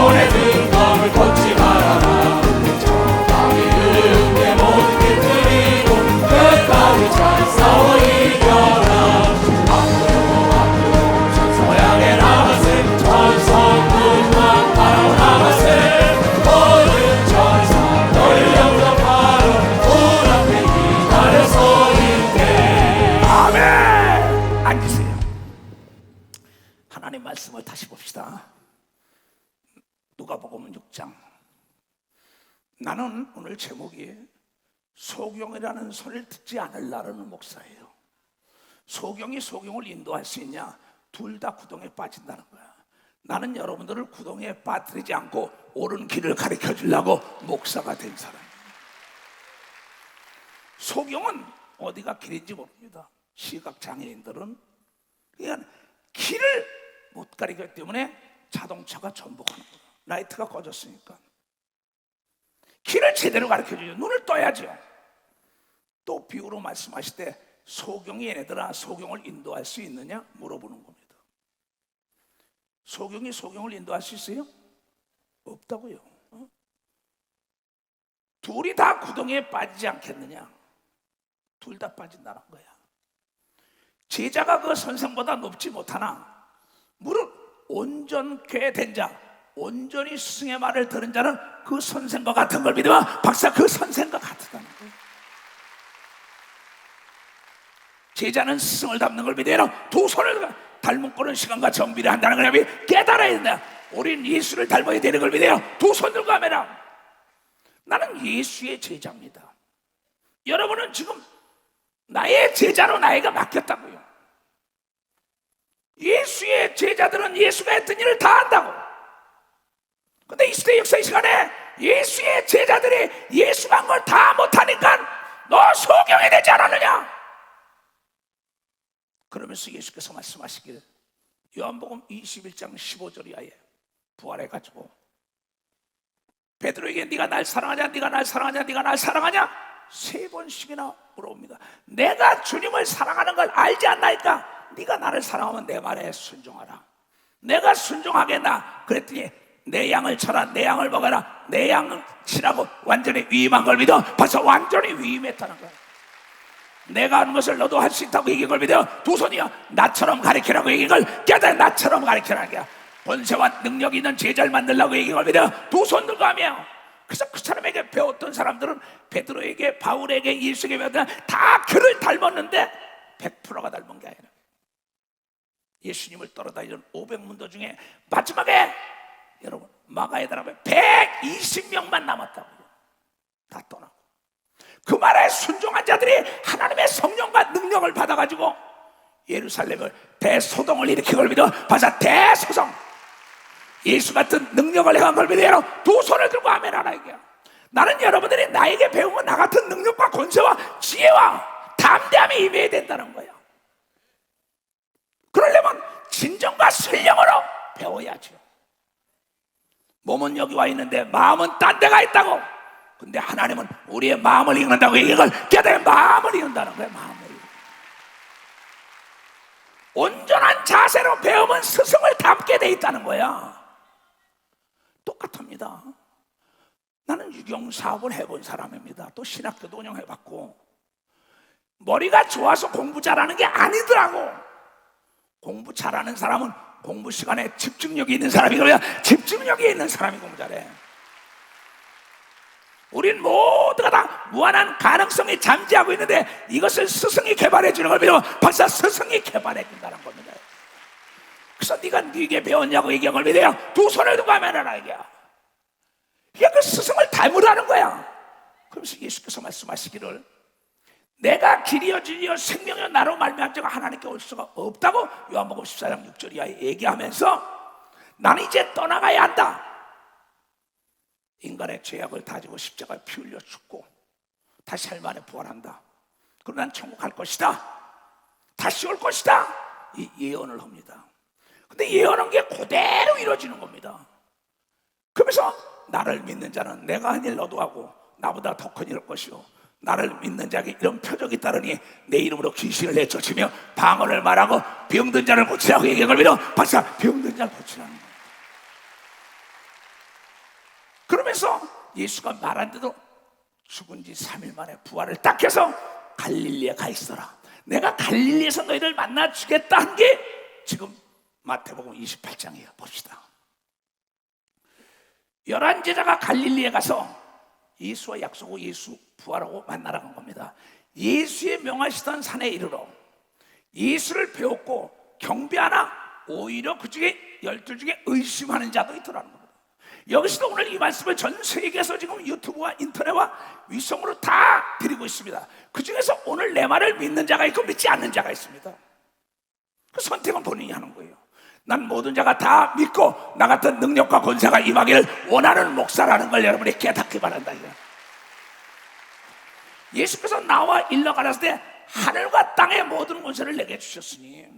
영혼의 등검을 걷지 말아라. 저 밤이 은혜 모든 길 드리고 끝까지 잘 싸워 이겨라. 앞으로 천성 향해 나가세. 천성군만 바라나가세. 모든 천사 너를 영접하러 문 앞에 기다려 서 있네. 아멘. 앉으세요. 하나님 말씀을 다시 봅시다. 누가복음 6장. 나는 오늘 제목이 소경이라는 소리를 듣지 않으려는 목사예요. 소경이 소경을 인도할 수 있냐? 둘 다 구덩이에 빠진다는 거야. 나는 여러분들을 구덩이에 빠뜨리지 않고 옳은 길을 가르쳐 주려고 목사가 된 사람이에요. 소경은 어디가 길인지 모릅니다. 시각장애인들은 그냥 길을 못 가리기 때문에 자동차가 전복하는 거예요. 라이트가 꺼졌으니까 길을 제대로 가르쳐줘요. 눈을 떠야죠. 또 비유로 말씀하실 때 소경이 얘네들아 소경을 인도할 수 있느냐 물어보는 겁니다. 소경이 소경을 인도할 수 있어요? 없다고요. 둘이 다 구덩이에 빠지지 않겠느냐? 둘 다 빠진다는 거야. 제자가 그 선생보다 높지 못하나 무릇 온전케 된 자, 온전히 스승의 말을 들은 자는 그 선생과 같은 걸 믿으면 박사 그 선생과 같다는 거예요. 제자는 스승을 닮는 걸 믿어야 두 손을 닮은 꼴은 시간과 정비를 한다는 걸 깨달아야 된다. 우린 예수를 닮아야 되는 걸 믿어야 두 손 들고 하면 나는 예수의 제자입니다. 여러분은 지금 나의 제자로 나에게 맡겼다고요. 예수의 제자들은 예수가 했던 일을 다 한다고. 근데 이 시대 역사의 시간에 예수의 제자들이 예수가 한 걸 다 못하니까 너 소경이 되지 않았느냐? 그러면서 예수께서 말씀하시길 요한복음 21장 15절 이하에 부활해가지고 베드로에게 네가 날 사랑하냐? 네가 날 사랑하냐? 네가 날 사랑하냐? 3번씩이나 물어봅니다. 내가 주님을 사랑하는 걸 알지 않나이까? 네가 나를 사랑하면 내 말에 순종하라. 내가 순종하겠나? 그랬더니 내 양을 쳐라. 내 양을 먹어라. 내 양을 치라고 완전히 위임한 걸 믿어. 벌써 완전히 위임했다는 거야. 내가 하는 것을 너도 할 수 있다고 얘기한 걸 믿어. 두 손이야. 나처럼 가르치라고 얘기한 걸 깨달아. 나처럼 가르치라는 거야. 본세와 능력 있는 제자를 만들라고 얘기한 걸 믿어. 두 손 들고 하며. 그래서 그 사람에게 배웠던 사람들은 베드로에게 바울에게 예수에게 배웠던 다 그를 닮았는데 100%가 닮은 게 아니라 예수님을 따라다니던 500문도 중에 마지막에 여러분 마가에 들어가면 120명만 남았다고요. 다 떠나고 그 말에 순종한 자들이 하나님의 성령과 능력을 받아가지고 예루살렘을 대소동을 일으킨 걸 믿어. 바사 대소동 예수 같은 능력을 행한 걸 믿어요. 두 손을 들고 아멘 하라 이게. 나는 여러분들이 나에게 배우면 나 같은 능력과 권세와 지혜와 담대함이 임해야 된다는 거예요. 그러려면 진정과 신령으로 배워야죠. 몸은 여기 와 있는데 마음은 딴 데가 있다고. 근데 하나님은 우리의 마음을 읽는다고 이걸 깨달아 마음을 읽는다는 거예요. 마음을. 온전한 자세로 배우면 스승을 닮게 돼 있다는 거야. 똑같습니다. 나는 유경사업을 해본 사람입니다. 또 신학교도 운영해봤고 머리가 좋아서 공부 잘하는 게 아니더라고. 공부 잘하는 사람은 공부 시간에 집중력이 있는 사람이거든요. 집중력이 있는 사람이 공부 잘해. 우린 모두가 다 무한한 가능성이 잠재하고 있는데 이것을 스승이 개발해 주는 걸 믿으면 박사 스승이 개발해 준다는 겁니다. 그래서 네가 네게 배웠냐고 얘기한 걸 믿어요. 두 손을 두고 하면 하라 이게야. 이게 그 스승을 닮으라는 거야. 그러면서 예수께서 말씀하시기를 내가 길이여 진리여 생명이여 나로 말미암아 자가 하나님께 올 수가 없다고 요한복음 14장 6절 이하에 얘기하면서 나는 이제 떠나가야 한다. 인간의 죄악을 다지고 십자가에 피 흘려 죽고 다시 할 만에 부활한다. 그럼 난 천국 갈 것이다. 다시 올 것이다. 이 예언을 합니다. 근데 예언한 게 그대로 이루어지는 겁니다. 그러면서 나를 믿는 자는 내가 한 일 너도 하고 나보다 더 큰 일을 할 것이요 나를 믿는 자에게 이런 표적이 따르니 내 이름으로 귀신을 내쫓으며 방언을 말하고 병든 자를 고치라고 얘기한 걸 믿어. 박사 병든 자를 고치라는 거예요. 그러면서 예수가 말한데도 죽은 지 3일 만에 부활을 딱 해서 갈릴리에 가 있어라. 내가 갈릴리에서 너희를 만나 주겠다 한 게 지금 마태복음 28장이에요. 봅시다. 11제자가 갈릴리에 가서 예수와 약속하고 예수 부활하고 만나러 간 겁니다. 예수의 명하시던 산에 이르러 예수를 배웠고 경배하나 오히려 그 중에 12 중에 의심하는 자도 있더라는 겁니다. 여기서도 오늘 이 말씀을 전 세계에서 지금 유튜브와 인터넷과 위성으로 다 드리고 있습니다. 그 중에서 오늘 내 말을 믿는 자가 있고 믿지 않는 자가 있습니다. 그 선택은 본인이 하는 거예요. 난 모든 자가 다 믿고 나 같은 능력과 권세가 임하기를 원하는 목사라는 걸 여러분이 깨닫기 바란다. 예수께서 나와 일러 가라사대 하늘과 땅의 모든 권세를 내게 주셨으니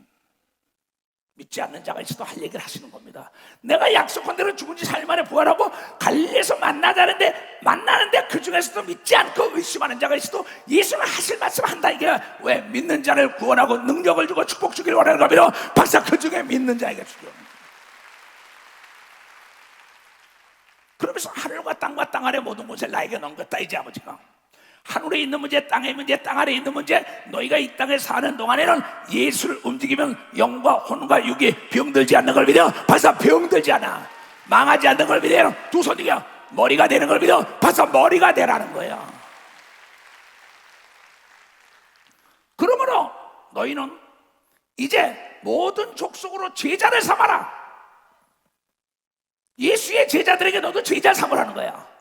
믿지 않는 자가 있어도 할 얘기를 하시는 겁니다. 내가 약속한 대로 죽은 지 4일 만에 부활하고 갈릴리에서 만나자는데 만나는데 그 중에서도 믿지 않고 의심하는 자가 있어도 예수는 하실 말씀 한다. 이게 왜? 믿는 자를 구원하고 능력을 주고 축복 주기를 원하는 겁니다. 박사 그 중에 믿는 자에게 주죠. 그러면서 하늘과 땅과 땅 아래 모든 것을 나에게 넘겼다. 이제 아버지가 하늘에 있는 문제, 땅에 문제, 땅 아래 있는 문제, 너희가 이 땅에 사는 동안에는 예수를 움직이면 영과 혼과 육이 병들지 않는 걸 믿어. 벌써 병들지 않아. 망하지 않는 걸 믿어. 두 손 이겨 머리가 되는 걸 믿어. 벌써 머리가 되라는 거예요. 그러므로 너희는 이제 모든 족속으로 제자를 삼아라. 예수의 제자들에게 너도 제자 삼으라는 거야.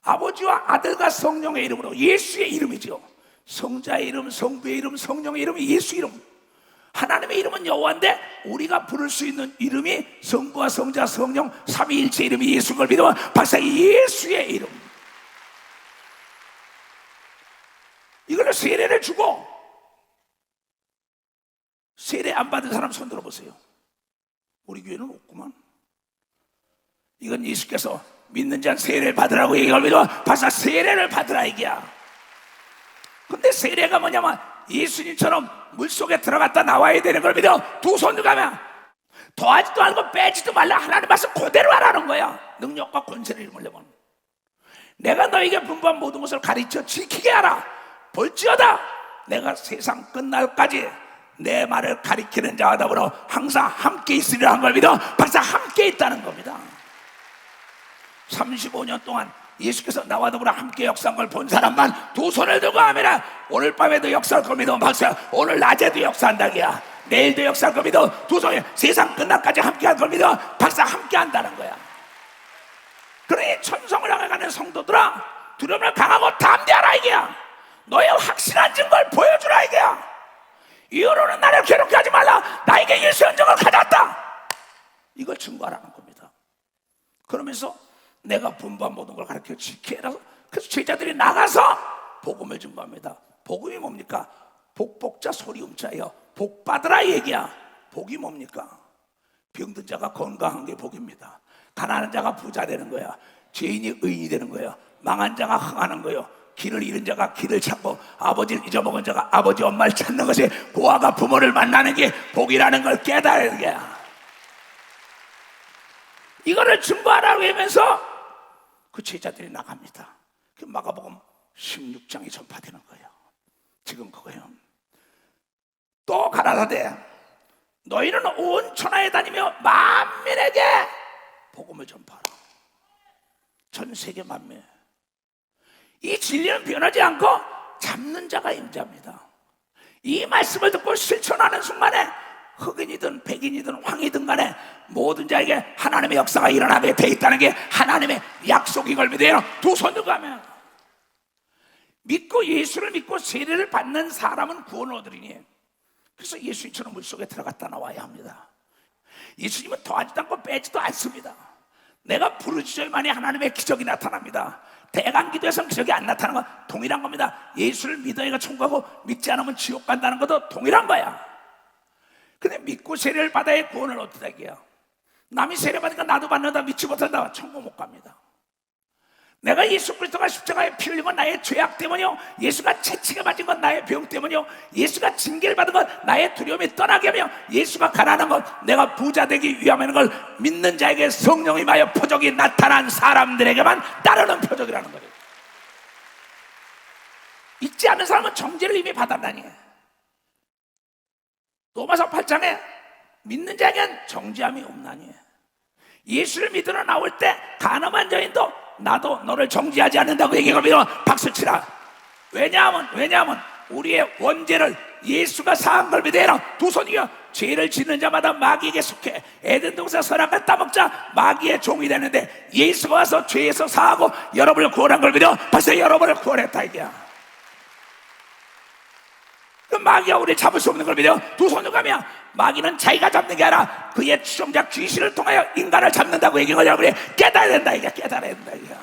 아버지와 아들과 성령의 이름으로, 예수의 이름이죠. 성자의 이름, 성부의 이름, 성령의 이름이 예수 이름. 하나님의 이름은 여호와인데 우리가 부를 수 있는 이름이 성부와 성자, 성령, 삼위일체 이름이 예수인 걸 믿으면 박사 예수의 이름. 이걸로 세례를 주고, 세례 안 받은 사람 손 들어보세요. 우리 교회는 없구만. 이건 예수께서 믿는 자는 세례를 받으라고 얘기하면 박사 세례를 받으라 얘기야. 근데 세례가 뭐냐면 예수님처럼 물속에 들어갔다 나와야 되는 걸 믿어. 두 손을 가면 더하지도 않고 빼지도 말라. 하나님 말씀 그대로 하라는 거야. 능력과 권세를 이루려면 내가 너에게 분부한 모든 것을 가르쳐 지키게 하라. 볼지어다 내가 세상 끝날까지 내 말을 가리키는 자와 더불어 항상 함께 있으리라 한 걸 믿어. 박사 함께 있다는 겁니다. 35년 동안 예수께서 나와 더불어 함께 역사한 걸 본 사람만 두 손을 들고 하면 오늘 밤에도 역사할 겁니다. 박사 오늘 낮에도 역사한다기야. 내일도 역사할 겁니다. 두 손에 세상 끝날까지 함께 할 겁니다. 박사 함께 한다는 거야. 그러니 천성을 향해 가는 성도들아 두려움을 강하고 담대하라 이게야. 너의 확실한 증거를 보여주라 이게야. 이후로는 나를 괴롭게 하지 말라. 나에게 예수의 흔적을 가졌다. 이걸 증거하라는 겁니다. 그러면서 내가 분부한 모든 걸 가르쳐 지키라. 그래서 제자들이 나가서 복음을 증거합니다. 복음이 뭡니까? 복복자 소리음자예요. 복 받으라 얘기야. 복이 뭡니까? 병든 자가 건강한 게 복입니다. 가난한 자가 부자 되는 거야. 죄인이 의인이 되는 거야. 망한 자가 흥하는 거예요. 길을 잃은 자가 길을 찾고 아버지를 잊어먹은 자가 아버지 엄마를 찾는 것이, 고아가 부모를 만나는 게 복이라는 걸 깨달는 거야. 이거를 증거하라고 하면서 그 제자들이 나갑니다. 그 마가복음 16장이 전파되는 거예요. 지금 그거예요. 또 가라사대 너희는 온 천하에 다니며 만민에게 복음을 전파하라. 전 세계 만민. 이 진리는 변하지 않고 잡는 자가 임자입니다. 이 말씀을 듣고 실천하는 순간에 흑인이든 백인이든 황이든 간에 모든 자에게 하나님의 역사가 일어나게 돼 있다는 게 하나님의 약속인 걸 믿어요. 두 손 들고 하면 믿고 예수를 믿고 세례를 받는 사람은 구원을 얻으리니. 그래서 예수님처럼 물속에 들어갔다 나와야 합니다. 예수님은 더하지도 않고 빼지도 않습니다. 내가 부르짖을만이 하나님의 기적이 나타납니다. 대강기도에서는 기적이 안 나타나는 건 동일한 겁니다. 예수를 믿어야 천국하고 믿지 않으면 지옥 간다는 것도 동일한 거야. 근데 믿고 세례를 받아야 구원을 얻는다 이게요. 남이 세례 받으니까 나도 받는다 믿지 못한다 천국 못 갑니다. 내가 예수 그리스도가 십자가에 피 흘린 건 나의 죄악 때문이요, 예수가 채찍에 맞은 건 나의 병 때문이요, 예수가 징계를 받은 건 나의 두려움이 떠나게 하며, 예수가 가난한 건 내가 부자 되기 위함이라는 걸 믿는 자에게 성령이 임하여 표적이 나타난 사람들에게만 따르는 표적이라는 거예요. 잊지 않는 사람은 정죄를 이미 받았다니. 로마서 8장에 믿는 자에겐 정죄함이 없나니. 예수를 믿으러 나올 때 가늠한 여인도 나도 너를 정죄하지 않는다고 얘기하며 박수치라. 왜냐하면 우리의 원죄를 예수가 사한 걸 믿어라. 두 손이여 죄를 짓는 자마다 마귀에게 속해 에덴 동산 선악과 따먹자 마귀의 종이 되는데, 예수가 와서 죄에서 사하고 여러분을 구원한 걸 믿어 벌써 여러분을 구원했다 이게야. 그 마귀가 우리 잡을 수 없는 걸 믿어 두 손을 가며, 마귀는 자기가 잡는 게 아니라 그의 추종자 귀신을 통하여 인간을 잡는다고 얘기하는 거야. 우리 깨달아야 된다 이게, 깨달아야 된다 이게.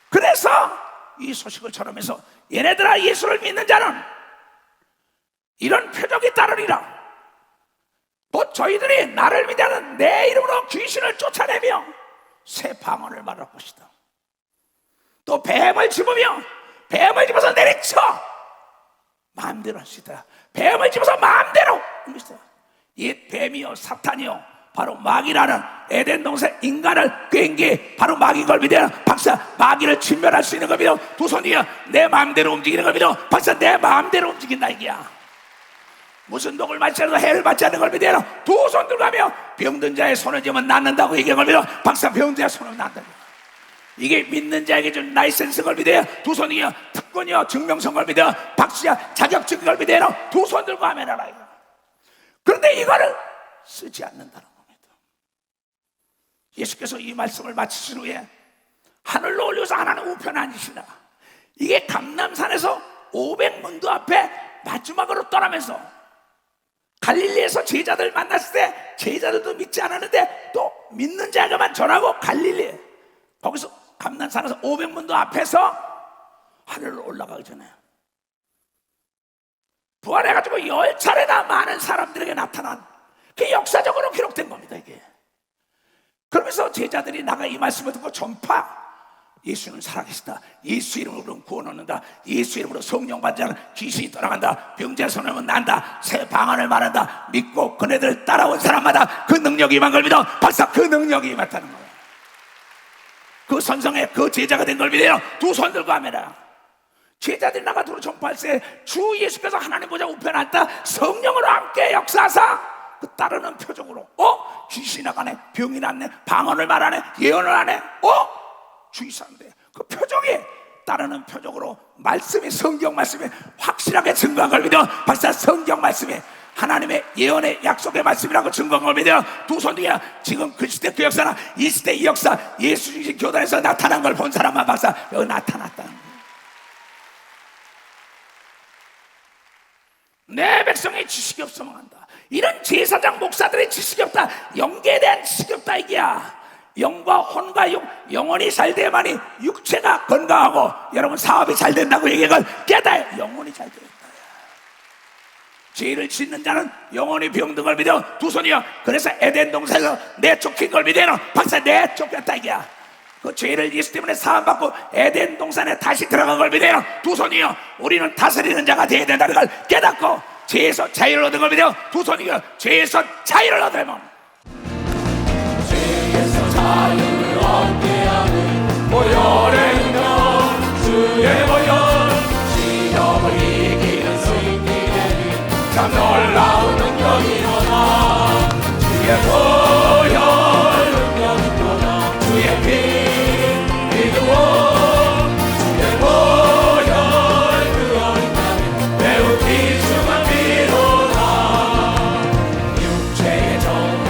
그래서 이 소식을 전하면서 얘네들아, 예수를 믿는 자는 이런 표적이 따르리라. 또 저희들이 나를 믿는 내 이름으로 귀신을 쫓아내며 새 방언을 말할 것이다. 또 뱀을 집어서 내리쳐 마음대로 할 수 있다. 뱀을 집어서 마음대로. 이 뱀이요 사탄이요 바로 마귀라는 에덴 동산 인간을 꾀게 바로 마귀인 걸 믿어요. 박사, 마귀를 진멸할 수 있는 걸 믿어 두 손이요 내 마음대로 움직이는 걸 믿어 박사, 내 마음대로 움직인다 이게야. 무슨 독을 맞지 않아도 해를 받지 않는 걸 믿어요. 두 손 들고 가며 병든 자의 손을 쥐면 낫는다고 얘기한 걸 믿어 박사, 병든 자의 손을 낫는다. 이게 믿는 자에게 준 라이센스 걸 믿어요. 두 손이요 특권이요 증명성 걸 믿어요. 박수야 자격증 걸 믿어요. 두 손 들고 하면 알아. 그런데 이거를 쓰지 않는다는 겁니다. 예수께서 이 말씀을 마치신 후에 하늘로 올려서 하나는 우편에 앉으시나, 이게 감람산에서 500문도 앞에 마지막으로 떠나면서 갈릴리에서 제자들 만났을 때 제자들도 믿지 않았는데 또 믿는 자에게만 전하고 갈릴리 거기서 감람산에서 500문도 앞에서 하늘로 올라가기 전에 부활해가지고 10차례나 많은 사람들에게 나타난 그 역사적으로 기록된 겁니다 이게. 그러면서 제자들이 나가 이 말씀을 듣고 전파, 예수는 살아계시다, 예수 이름으로 구원 얻는다, 예수 이름으로 성령 받지 않은 귀신이 떠나간다, 병자 손하면 난다, 새 방언을 말한다, 믿고 그네들 따라온 사람마다 그 능력이 임한 걸 믿어 박사, 그 능력이 임했다는 거예요. 그 선성에 그 제자가 된 걸 믿어요. 두 손 들고 하면은 제자들이 나가도록 전파할 때 주 예수께서 하나님 보좌 우편에 앉다 성령으로 함께 역사하사 그 따르는 표적으로 귀신이 나가네, 병이 낫네, 방언을 말하네, 예언을 하네, 주의 사람들 그 표적이 따르는 표적으로 말씀이, 성경 말씀이 확실하게 증거한 걸 믿어 박사, 성경 말씀이 하나님의 예언의 약속의 말씀이라고 증거한 걸 믿어요. 두 손 뒤에 지금 그 시대 그 역사나 이 시대 이 역사 예수 중심 교단에서 나타난 걸 본 사람만 박사, 여기 나타났다는 거예요. 내 백성의 지식이 없으면 한다. 이런 제사장 목사들의 지식이 없다, 영계에 대한 지식이 없다 이게야. 영과 혼과 영혼이 잘 돼야만이 육체가 건강하고 여러분 사업이 잘 된다고 얘기한 걸 깨달아. 영혼이 잘 된다. 죄를 짓는 자는 영혼이 병든 걸 믿어 두 손이요. 그래서 에덴 동산에서 내쫓긴 걸 믿어요 박사, 내쫓겼다 이게야. 그 죄를 예수 때문에 사함받고 에덴 동산에 다시 들어간 걸 믿어요 두 손이요. 우리는 다스리는 자가 되어야 된다는 걸 깨닫고 죄에서 자유를 얻은 걸 믿어요 두 손이요. 죄에서 자유를 얻으면 죄에서 자유를 얻게 하는 보혈의 능력, 주의 보혈, 시험을 이기는 승리에는 참 놀라운 능력이로다. 주의 보혈 능력이로다. 주의 피 믿으오. 주의 보혈 그 어린 양이 매우 귀중한 피로다. 육체의 정욕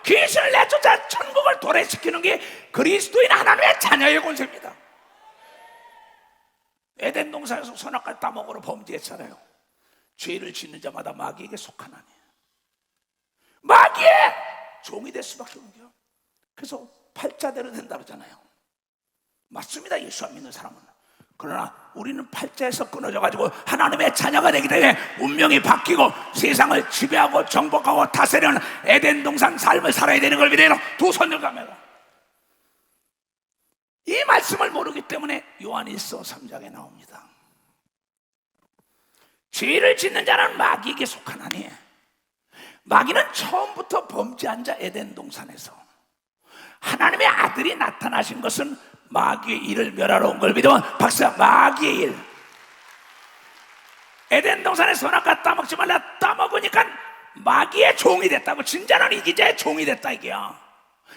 귀신을 내쫓아 천국을 도래시키는 게 그리스도인 하나님의 자녀의 권세입니다. 에덴 동산에서 선악과를 따먹으러 범죄했잖아요. 죄를 짓는 자마다 마귀에게 속하나니 마귀의 종이 될 수밖에 없는 거예요. 그래서 팔자대로 된다 그러잖아요. 맞습니다. 예수 안 믿는 사람은. 그러나 우리는 팔자에서 끊어져가지고 하나님의 자녀가 되기 때문에 운명이 바뀌고 세상을 지배하고 정복하고 다스리는 에덴 동산 삶을 살아야 되는 걸 믿어요. 두 손을 가면 이 말씀을 모르기 때문에 요한일서 3장에 나옵니다. 죄를 짓는 자는 마귀에게 속하나니 마귀는 처음부터 범죄한 자 에덴 동산에서 하나님의 아들이 나타나신 것은 마귀의 일을 멸하러 온 걸 믿으면 박사 마귀의 일. 에덴 동산에 선악과 따먹지 말라 따먹으니까 마귀의 종이 됐다고. 진짜는 이기자의 종이 됐다 이게요.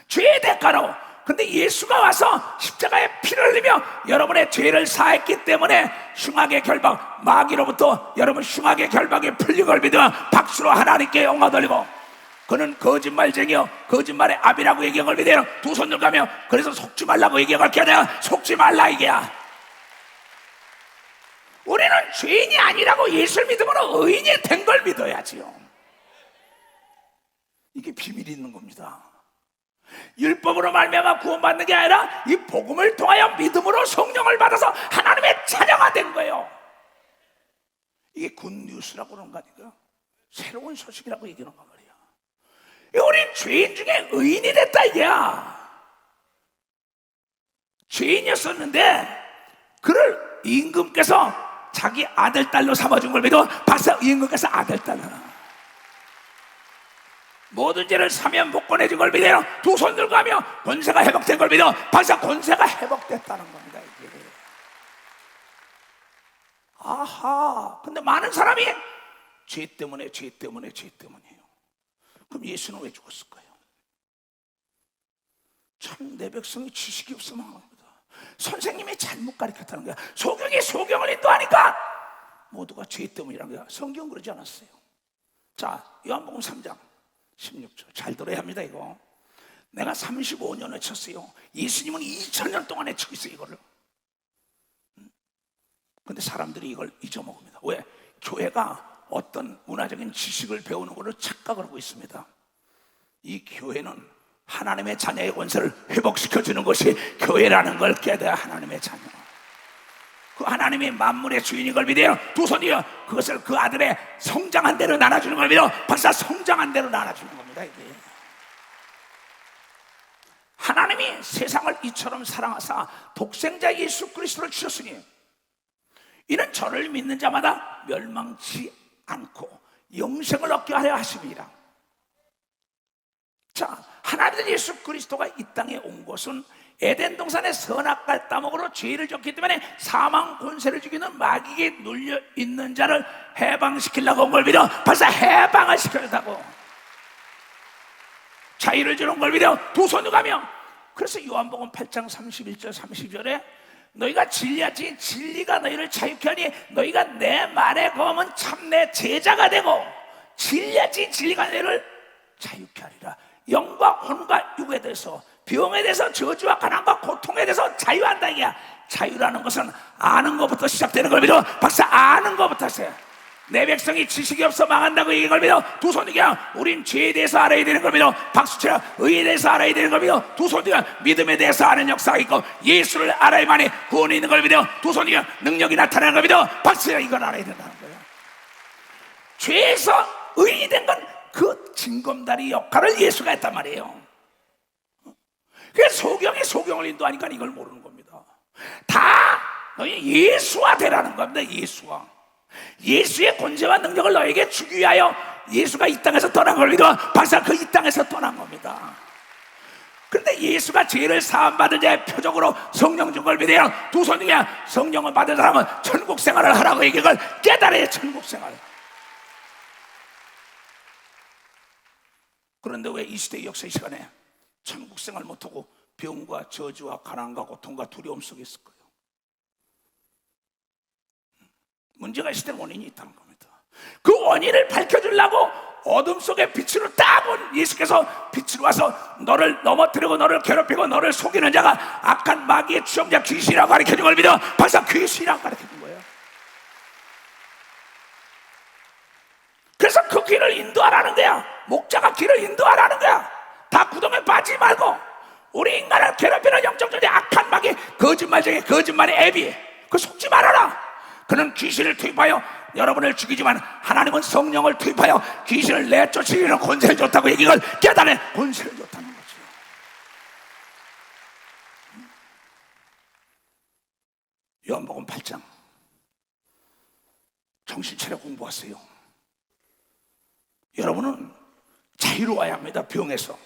죄의 대가로. 근데 예수가 와서 십자가에 피를 흘리며 여러분의 죄를 사했기 때문에 흉악의 결박, 마귀로부터 여러분 흉악의 결박이 풀린 걸 믿으면 박수로 하나님께 영광 돌리고, 그는 거짓말쟁이요 거짓말의 아비라고 얘기한 걸 믿어요. 두 손 들가며 그래서 속지 말라고 얘기한 걸 깨달아. 속지 말라 이게야. 우리는 죄인이 아니라고 예수를 믿으면 의인이 된 걸 믿어야지요. 이게 비밀이 있는 겁니다. 율법으로 말미암아 구원받는 게 아니라 이 복음을 통하여 믿음으로 성령을 받아서 하나님의 자녀가 된 거예요. 이게 굿뉴스라고 그러는 거 아닌가? 새로운 소식이라고 얘기하는 거 말이야. 우리 죄인 중에 의인이 됐다 이게야. 죄인이었었는데 그를 임금께서 자기 아들 딸로 삼아준 걸 믿어. 박사 임금께서 아들 딸로 모든 죄를 사면 복권해준 걸 믿어요. 두 손 들고 하며 권세가 회복된 걸 믿어. 박사 권세가 회복됐다는 겁니다 이게. 아하. 근데 많은 사람이 죄 때문에 해요. 그럼 예수는 왜 죽었을까요? 참 내 백성이 지식이 없으면 합니다. 선생님이 잘못 가르쳤다는 거야. 소경이 소경을 인도하니까 모두가 죄 때문이라는 거야. 성경 그러지 않았어요. 자, 요한복음 3장 16절 잘 들어야 합니다. 이거 내가 35년을 쳤어요. 예수님은 2000년 동안 해치고 있어요 이거를. 근데 사람들이 이걸 잊어먹습니다. 왜? 교회가 어떤 문화적인 지식을 배우는 것을 착각을 하고 있습니다. 이 교회는 하나님의 자녀의 권세를 회복시켜주는 것이 교회라는 걸 깨달아. 하나님의 자녀, 그 하나님이 만물의 주인인 걸 믿어요. 두 손이요 그것을 그 아들의 성장한 대로 나눠주는 걸 믿어. 박사 성장한 대로 나눠주는 겁니다 이게. 하나님이 세상을 이처럼 사랑하사 독생자 예수 그리스도를 주셨으니 이는 저를 믿는 자마다 멸망치 않고 영생을 얻게 하려 하심이라. 자, 하나님 예수 그리스도가 이 땅에 온 것은 에덴 동산의 선악과를 따먹으로 죄를 졌기 때문에 사망 권세를 죽이는 마귀에 눌려 있는 자를 해방시키려고 온 걸 믿어. 벌써 해방을 시켜준다고. 자유를 주는 걸 믿어. 두 손으로 가며. 그래서 요한복음 8장 31절 30절에 너희가 진리하지 진리가 너희를 자유케 하니 너희가 내 말에 거하면 참 내 제자가 되고 진리하지 진리가 너희를 자유케 하리라. 영과 혼과 육에 대해서, 병에 대해서, 저주와 가난과 고통에 대해서 자유한다 이게야. 자유라는 것은 아는 것부터 시작되는 걸 믿어. 박사 아는 것부터 하세요. 내 백성이 지식이 없어 망한다고 얘기한 걸 믿어. 두 손이야 우린 죄에 대해서 알아야 되는 걸 믿어. 박수치라 의에 대해서 알아야 되는 걸 믿어. 두 손이야 믿음에 대해서 아는 역사가 있고 예수를 알아야만이 구원이 있는 걸 믿어. 두 손이야 능력이 나타나는 걸 믿어. 박수치라 이걸 알아야 된다는 거야. 죄에서 의인이 된 건 그 징검다리 역할을 예수가 했단 말이에요. 그래서 소경이 소경을 인도하니까 이걸 모르는 겁니다. 다 너희 예수화 되라는 겁니다. 예수화. 예수의 권세와 능력을 너에게 주기 위하여 예수가 이 땅에서 떠난 걸 믿어. 박사 그 이 땅에서 떠난 겁니다. 그런데 예수가 죄를 사함받은 자의 표적으로 성령 준 걸 믿어요. 두 손이야 성령을 받은 사람은 천국 생활을 하라고 얘기한 걸 깨달아야 천국 생활. 그런데 왜 이 시대 역사 이 시간에 천국 생활 못하고 병과 저주와 가난과 고통과 두려움 속에 있을 거예요? 문제가 있을 때는 원인이 있다는 겁니다. 그 원인을 밝혀주려고 어둠 속에 빛으로 딱 온 예수께서 빛으로 와서 너를 넘어뜨리고 너를 괴롭히고 너를 속이는 자가 악한 마귀의 추종자 귀신이라고 가르쳐준 걸 믿어. 벌써 귀신이라고 가르쳐준 거예요. 그래서 그 길을 인도하라는 거야. 목자가 길을 인도하라는 거야. 다 구덩이에 빠지지 말고 우리 인간을 괴롭히는 영적 존재 악한 마귀 거짓말쟁이 거짓말의 애비 그 속지 말아라. 그는 귀신을 투입하여 여러분을 죽이지만 하나님은 성령을 투입하여 귀신을 내쫓으려는 권세를 줬다고 얘기를 깨달아. 권세를 줬다는 거죠. 요한복음 8장 정신차려 공부하세요. 여러분은 자유로워야 합니다. 병에서,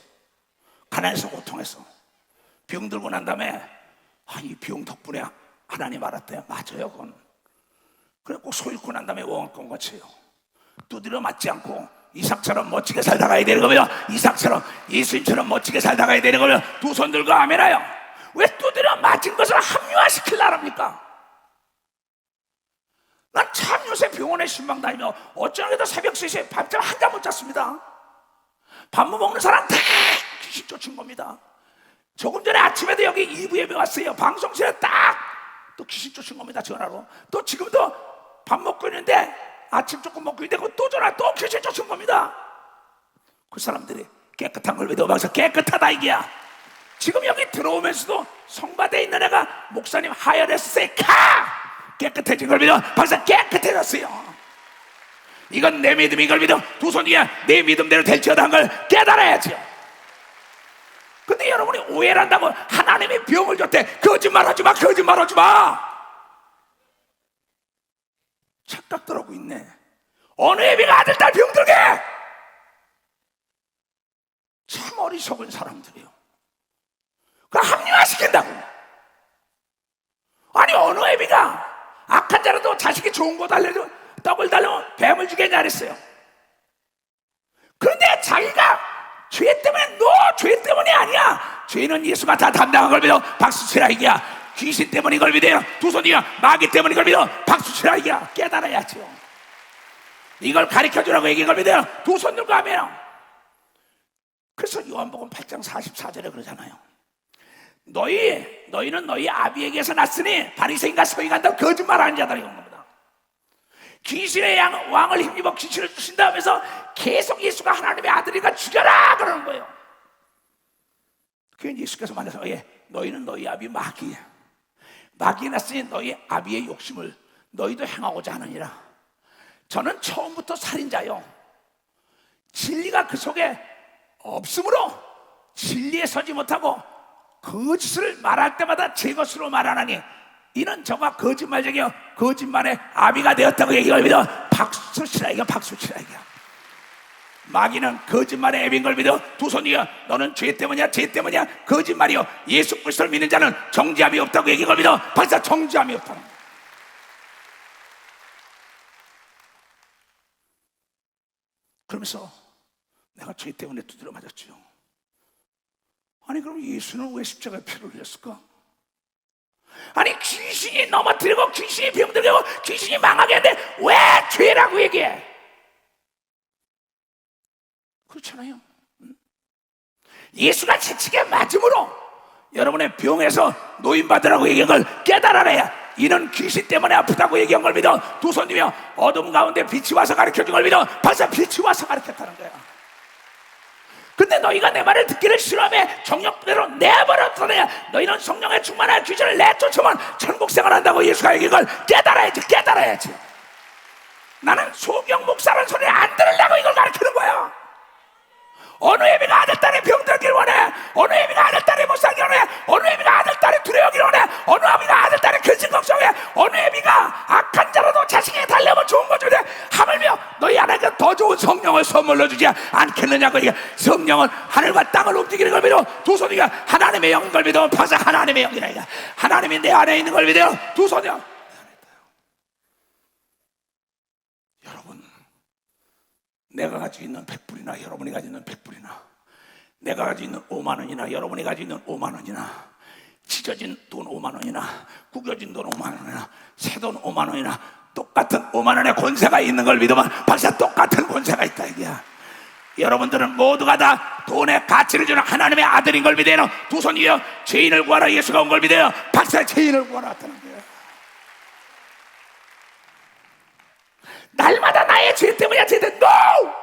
가난에서, 고통에서. 병 들고 난 다음에 이 병 덕분에 하나님 알았대요. 맞아요. 그건 그래 꼭 소 잃고 난 다음에 원건 것이에요. 두드려 맞지 않고 이삭처럼 멋지게 살다 가야 되는 거며, 이삭처럼 예수님처럼 멋지게 살다 가야 되는 거며, 두 손 들고 아멘하여. 왜 두드려 맞은 것을 합리화시키려합니까? 난 참 요새 병원에 신방 다니며 어쩌면 새벽 3시에 밤잠 한 잠 못 잤습니다. 밥 못 먹는 사람 다 귀신 쫓은 겁니다. 조금 전에 아침에도 여기 2부 예배 왔어요. 방송실에 딱 또 귀신 쫓은 겁니다. 전화로. 또 지금도 밥 먹고 있는데 아침 조금 먹고 있는데 또 전화 또 귀신 쫓은 겁니다. 그 사람들이 깨끗한 걸 믿어봐서 깨끗하다 이게야. 지금 여기 들어오면서도 성바대에 있는 애가 목사님 하혈했어요. 깨끗해진 걸 믿어. 벌써 깨끗해졌어요. 이건 내 믿음인 걸 믿어. 두 손 위에 내 믿음대로 될지어다 한 걸 깨달아야죠. 근데 여러분이 오해를 한다고 하나님이 병을 줬대. 거짓말하지 마, 거짓말하지 마. 착각들 하고 있네. 어느 애비가 아들 딸 병들게? 참 어리석은 사람들이요. 그걸 합리화시킨다고. 아니 어느 애비가 악한 자라도 자식이 좋은 거 달래도 떡을 달라고 뱀을 주겠냐 그랬어요. 그런데 자기가 죄 때문에 너 죄 때문이 아니야. 죄는 예수가 다 담당한 걸 믿어. 박수 치라 이게야. 귀신 때문인 걸 믿어요. 두 손이야. 마귀 때문인 걸 믿어. 박수 치라 이게야. 깨달아야죠. 이걸 가르쳐주라고 얘기한 걸 믿어요. 두 손 들고 하면. 그래서 요한복음 8장 44절에 그러잖아요. 너희는 너희 아비에게서 났으니 바리새인과 서기관들 거짓말하는 자들이 온 겁니다. 귀신의 왕을 힘입어 귀신을 주신다 하면서 계속 예수가 하나님의 아들이니까 죽여라 그러는 거예요. 그게 예수께서 말해서 너희는 너희 아비 마귀 났으니 너희 아비의 욕심을 너희도 행하고자 하느니라. 저는 처음부터 살인자요, 진리가 그 속에 없으므로 진리에 서지 못하고 거짓을 말할 때마다 제 것으로 말하나니 이는 저가 거짓말쟁이요 거짓말의 아비가 되었다고 얘기를 믿어. 박수 치라 이거. 박수 치라 이거. 마귀는 거짓말의 애비인 걸 믿어. 두 손이여. 너는 죄 때문이야, 죄 때문이야. 거짓말이요. 예수 그리스도를 믿는 자는 정죄함이 없다고 얘기한 걸 믿어. 벌써 정죄함이 없다는 거야. 그러면서 내가 죄 때문에 두드려 맞았죠. 아니 그럼 예수는 왜 십자가에 피를 흘렸을까? 아니 귀신이 넘어뜨리고 귀신이 병들고 귀신이 망하게 하는데 왜 죄라고 얘기해? 그렇잖아요. 예수가 지치게 맞음으로 여러분의 병에서 노인받으라고 얘기한 걸 깨달아내야. 이는 귀신 때문에 아프다고 얘기한 걸 믿어. 두 손이며 어둠 가운데 빛이 와서 가르쳐준 걸 믿어. 벌써 빛이 와서 가르쳤다는 거야. 근데 너희가 내 말을 듣기를 싫어하며 정욕대로 내버렸더니 너희는 성령의 충만한 귀신을 내쫓으면 천국생활 한다고 예수가 얘기한 걸 깨달아야지. 나는 소경 목사라는 소리를 안 들으려고 이걸 가르치는 거야. 어느 애비가 아들딸이 병들기를 원해? 어느 애비가 아들딸이 못 살기를 원해? 어느 애비가 아들딸이 두려워하기를 원해? 어느 애비가 아들딸이 근심 걱정해? 어느 애비가 악한 자라도 자식에게 달려면 좋은 거 주되 하물며 너희 아내에게 더 좋은 성령을 선물로 주지 않겠느냐고. 이게 성령은 하늘과 땅을 움직이는 걸 믿어. 두 손이가 하나님의 영인 걸 믿어. 벌써 하나님의 영이라. 이거 하나님이 내 안에 있는 걸 믿어. 두 손이야. 여러분, 내가 가지고 있는 100불이나 여러분이 가지고 있는 100불이나, 내가 가지고 있는 5만 원이나 여러분이 가지고 있는 5만 원이나, 찢어진 돈 5만 원이나 구겨진 돈 5만 원이나 새돈 5만 원이나 똑같은 5만 원의 권세가 있는 걸 믿으면 벌써 똑같은 권세가 있다 이게야. 여러분들은 모두가 다 돈의 가치를 주는 하나님의 아들인 걸 믿어요. 두 손 위에 죄인을 구하라 예수가 온 걸 믿어요. 박사 죄인을 구하라 나타난 거예요. 날마다 나의 죄 때문이야 죄 때문에 NO!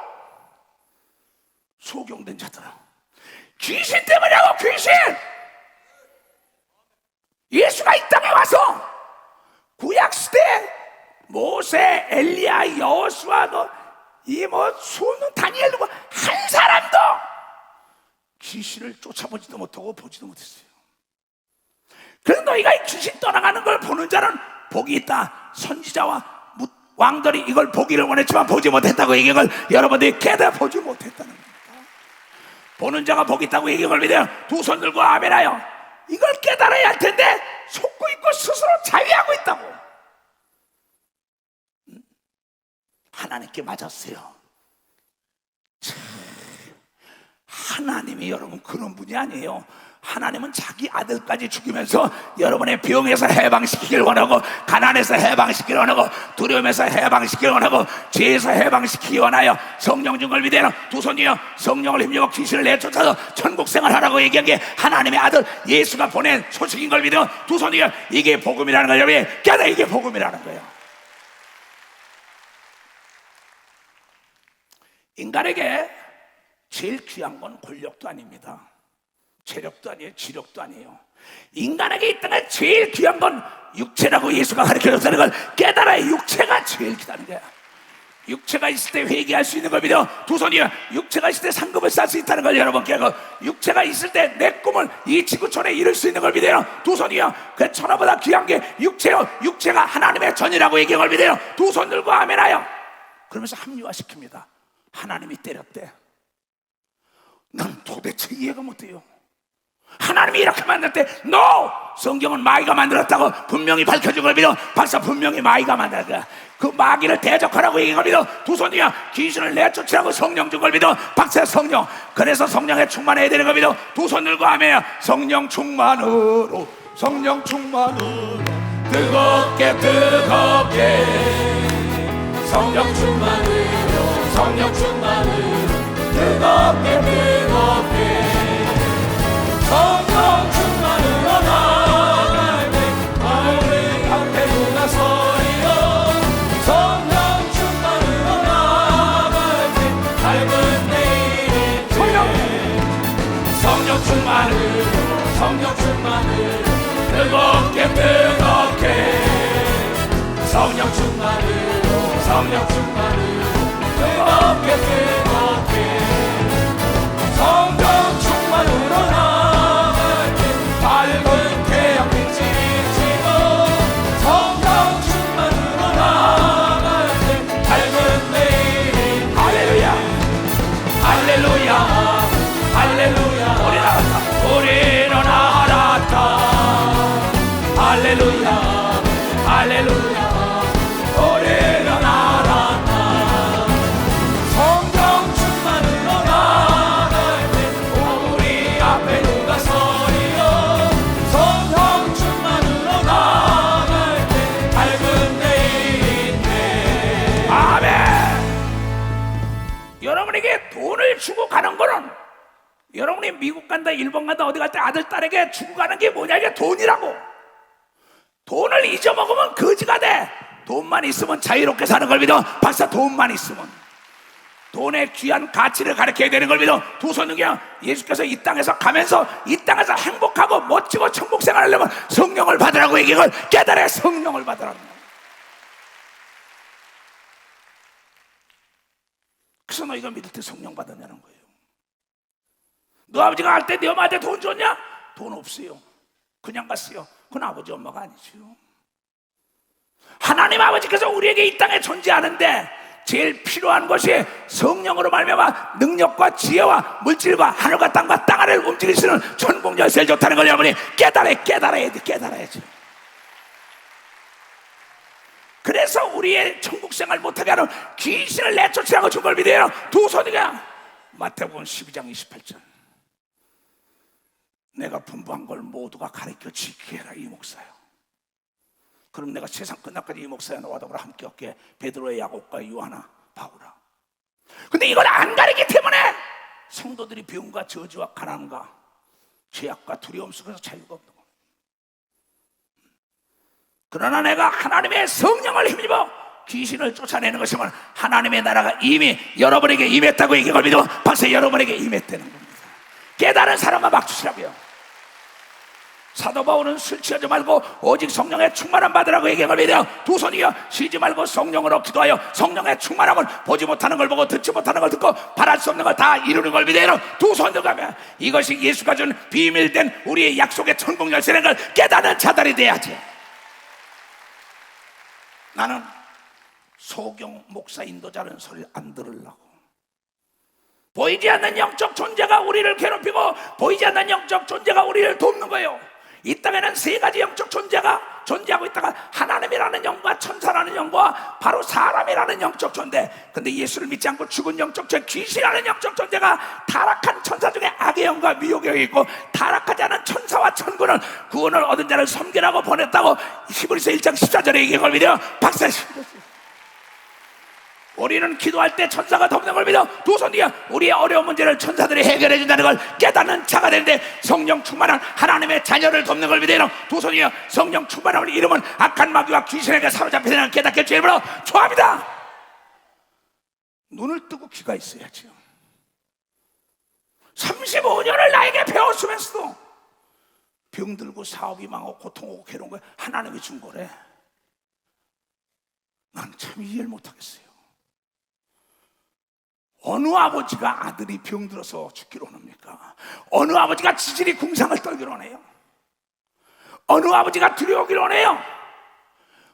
소경된 자들아 귀신 때문이라고 귀신. 예수가 이 땅에 와서 구약시대 모세, 엘리야, 여호수아 이뭐 수는 다니엘 누구 한 사람도 귀신을 쫓아보지도 못하고 보지도 못했어요. 그래서 너희가 이 귀신 떠나가는 걸 보는 자는 복이 있다. 선지자와 왕들이 이걸 보기를 원했지만 보지 못했다고 얘기한 걸 여러분들이 깨달아 보지 못했다는 겁니다. 보는 자가 복이 있다고 얘기한 걸 믿어요. 두 손 들고 아멘하여 이걸 깨달아야 할 텐데 속고 있고 스스로 자위하고 있다고. 하나님께 맞았어요. 하나님이 여러분 그런 분이 아니에요. 하나님은 자기 아들까지 죽이면서 여러분의 병에서 해방시키기를 원하고 가난에서 해방시키기를 원하고 두려움에서 해방시키기를 원하고 죄에서 해방시키기 원하여 성령 준 걸 믿어요. 두 손이요 성령을 힘입어 귀신을 내쫓아서 천국 생활하라고 얘기한 게 하나님의 아들 예수가 보낸 소식인 걸 믿어. 두 손이요 이게 복음이라는 거예요. 여러분 깨달아 이게 복음이라는 거예요. 인간에게 제일 귀한 건 권력도 아닙니다. 체력도 아니에요. 지력도 아니에요. 인간에게 이 땅에 제일 귀한 건 육체라고 예수가 가르쳐줬다는 걸 깨달아야 육체가 제일 귀하다는 거야. 육체가 있을 때 회개할 수 있는 걸 믿어. 두 손이요 육체가 있을 때 상급을 쌓을 수 있다는 걸 여러분 깨고 육체가 있을 때 내 꿈을 이 지구촌에 이룰 수 있는 걸 믿어요. 두 손이요 그 천하보다 귀한 게 육체요 육체가 하나님의 전이라고 얘기한 걸 믿어요. 두 손 들고 아멘하여 그러면서 합리화시킵니다. 하나님이 때렸대. 난 도대체 이해가 못해요. 하나님이 이렇게 만들 때 NO! 성경은 마귀가 만들었다고 분명히 밝혀준 걸 믿어. 박사 분명히 마귀가 만들었다. 그 마귀를 대적하라고 얘기한 걸 믿어. 두 손이야 귀신을 내쫓으라고 성령 준 걸 믿어. 박사 성령. 그래서 성령에 충만해야 되는 걸 믿어. 두 손 들고 하며 성령 충만으로 성령 충만으로 뜨겁게 뜨겁게 성령 충만으로 성령 충만으로 뜨겁게 뜨겁게 성령 충만으로 나갈 때 하늘 앞에 누가 서리요. 성령 충만으로 나갈 때 밝은 내일이 성령 충만으로 성령 충만으로 뜨겁게 뜨겁게 성령 충만으로 성령 충만으로 뜨겁게 뜨겁게 성령 충만으로 나갈 때 밝은 태양빛이 비치고 성령 충만으로 나갈 때 밝은 내일이 할렐루야 할렐루야 할렐루야 우리는 알았다 할렐루야 할렐루야 우리는 알았다. 성령 충만으로 나갈 때 우리 앞에 누가 서리요. 성령 충만으로 나갈 때 밝은 내일인데 아멘. 여러분에게 돈을 주고 가는 거는 여러분이 미국 간다 일본 간다 어디 갈 때 아들 딸에게 주고 가는 게 뭐냐 이게 돈이라고. 돈을 잊어먹으면 거지가 돼. 돈만 있으면 자유롭게 사는 걸 믿어. 박사 돈만 있으면 돈의 귀한 가치를 가르쳐야 되는 걸 믿어. 두 손 능력 예수께서 이 땅에서 가면서 이 땅에서 행복하고 멋지고 천국 생활하려면 성령을 받으라고 얘기한 걸 깨달아. 성령을 받으라고. 그래서 너희가 믿을 때 성령 받았냐는 거예요. 너 아버지가 갈 때 네 엄마한테 돈 줬냐? 돈 없어요. 그냥 갔어요. 그건 아버지 엄마가 아니지요. 하나님 아버지께서 우리에게 이 땅에 존재하는데 제일 필요한 것이 성령으로 말미암아 능력과 지혜와 물질과 하늘과 땅과 땅 아래를 움직이시는 천국 열쇠를 줬다는 걸 여러분이 깨달아야지. 그래서 우리의 천국 생활 못하게 하는 귀신을 내쫓으라고 준 걸 믿어요. 두 손이가 마태복음 12장 28절 내가 분부한 걸 모두가 가르쳐 지키게 해라 이 목사요. 그럼 내가 세상 끝날까지 이 목사야 너와 더불어 함께 얻게 베드로의 야곱과 요하나 바울아. 근데 이걸 안 가리기 때문에 성도들이 병과 저주와 가난과 죄악과 두려움 속에서 자유가 없는 거예요. 그러나 내가 하나님의 성령을 힘입어 귀신을 쫓아내는 것이면 하나님의 나라가 이미 여러분에게 임했다고 얘기를 믿어 박사 여러분에게 임했다는 겁니다. 깨달은 사람만 막 주시라고요. 사도 바울은 술 취하지 말고 오직 성령의 충만함 받으라고 얘기를 믿어요. 두 손이여 쉬지 말고 성령으로 기도하여 성령의 충만함을 보지 못하는 걸 보고 듣지 못하는 걸 듣고 바랄 수 없는 걸 다 이루는 걸 믿어요. 두 손 들어가면 이것이 예수가 준 비밀된 우리의 약속의 천국 열쇠라는 걸 깨닫는 자들이 돼야지. 나는 소경 목사 인도자는 소리를 안 들으려고. 보이지 않는 영적 존재가 우리를 괴롭히고 보이지 않는 영적 존재가 우리를 돕는 거예요. 이 땅에는 세 가지 영적 존재가 존재하고 있다가 하나님이라는 영과 천사라는 영과 바로 사람이라는 영적 존재. 근데 예수를 믿지 않고 죽은 영적 존재, 귀신이라는 영적 존재가 타락한 천사 중에 악의 영과 미혹의 영이 있고 타락하지 않은 천사와 천군은 구원을 얻은 자를 섬기라고 보냈다고 히브리서 1장 14절에 얘기한 믿어요. 박사님, 우리는 기도할 때 천사가 돕는 걸 믿어. 두 손 뒤에 우리의 어려운 문제를 천사들이 해결해 준다는 걸 깨닫는 자가 되는데 성령 충만한 하나님의 자녀를 돕는 걸 믿어요. 두 손 뒤에 성령 충만함을 이루면 악한 마귀와 귀신에게 사로잡히는 걸 깨닫게 주님으로 좋아합니다. 눈을 뜨고 귀가 있어야죠. 35년을 나에게 배웠으면서도 병들고 사업이 망하고 고통하고 괴로운 걸 하나님이 준 거래. 난 참 이해를 못하겠어요. 어느 아버지가 아들이 병들어서 죽기로 합니까? 어느 아버지가 지질이 궁상을 떨기로 하네요? 어느 아버지가 두려우기로 하네요?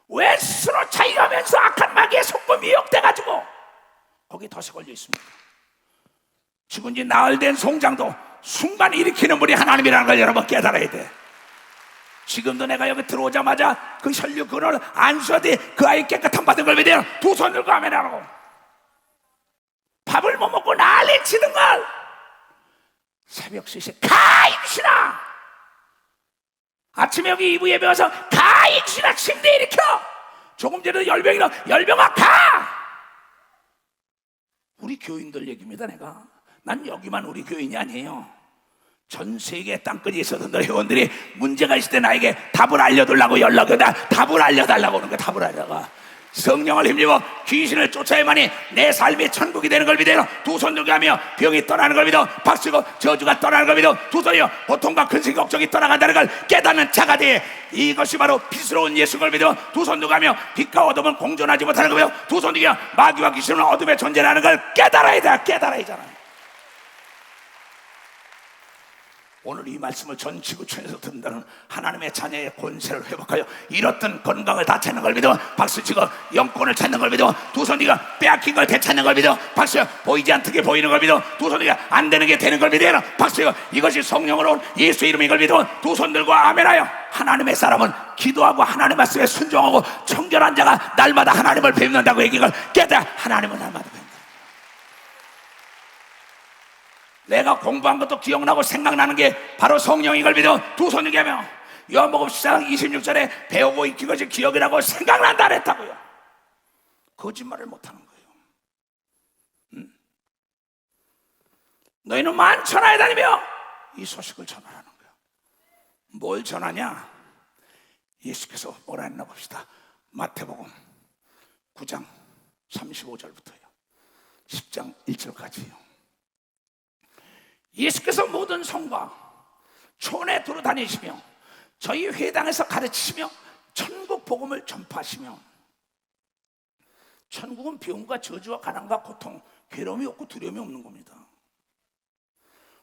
왜 스스로 자유하면서 악한 마귀의 속고 미혹돼가지고 거기 덫에 걸려 있습니다. 죽은 지 나흘 된 송장도 순간 일으키는 분이 하나님이라는 걸 여러분 깨달아야 돼. 지금도 내가 여기 들어오자마자 그 혈류 근을 안수하되 그 아이 깨끗한 받은 걸 믿어요. 두 손 들고 아멘하라고. 밥을 못 먹고 난리 치는 걸 새벽 3시에 가 임신아, 아침에 여기 2부 예배 와서 가 임신아 침대 일으켜. 조금 전에도 열병이라 열병아 가. 우리 교인들 얘기입니다. 내가 난 여기만 우리 교인이 아니에요. 전 세계 땅끝에 있었던 회원들이 문제가 있을 때 나에게 답을 알려달라고 연락이 오다. 답을 알려달라고 하는 거야. 답을 알려가. 성령을 힘입어 귀신을 쫓아야만이 내 삶이 천국이 되는 걸 믿어요. 두 손 들고 하며 병이 떠나는 걸 믿어. 박수고 저주가 떠나는 걸 믿어. 두 손이여 고통과 근심 걱정이 떠나간다는 걸 깨닫는 자가 돼. 이것이 바로 빛스러운 예수를 믿어. 두 손 들고 하며 빛과 어둠은 공존하지 못하는 걸 믿어. 두 손 들고 마귀와 귀신은 어둠에 존재하는 걸 깨달아야 돼. 깨달아야잖아. 오늘 이 말씀을 전 지구촌에서 듣는다는 하나님의 자녀의 권세를 회복하여 잃었던 건강을 다 찾는 걸 믿어. 박수치고 영권을 찾는 걸 믿어. 두 손이가 빼앗긴 걸 되찾는 걸 믿어. 박수야 보이지 않게 보이는 걸 믿어. 두 손이가 안 되는 게 되는 걸 믿어. 박수야 이것이 성령으로 온 예수 이름인 걸 믿어. 두 손 들고 아멘하여. 하나님의 사람은 기도하고 하나님 말씀에 순종하고 청결한 자가 날마다 하나님을 뵙는다고 얘기를 깨닫. 하나님은 날마다 뵙는다. 내가 공부한 것도 기억나고 생각나는 게 바로 성령인 걸 믿어. 두 손 들게 하며 요한복음 10장 26절에 배우고 익힌 것이 기억이 나고 생각난다 그랬다고요. 거짓말을 못하는 거예요. 너희는 만천하에 다니며 이 소식을 전하라는 거예요. 뭘 전하냐? 예수께서 뭐라 했나 봅시다. 마태복음 9장 35절부터요 10장 1절까지요. 예수께서 모든 성과 촌에 돌아다니시며 저희 회당에서 가르치시며 천국 복음을 전파하시며. 천국은 병과 저주와 가난과 고통, 괴로움이 없고 두려움이 없는 겁니다.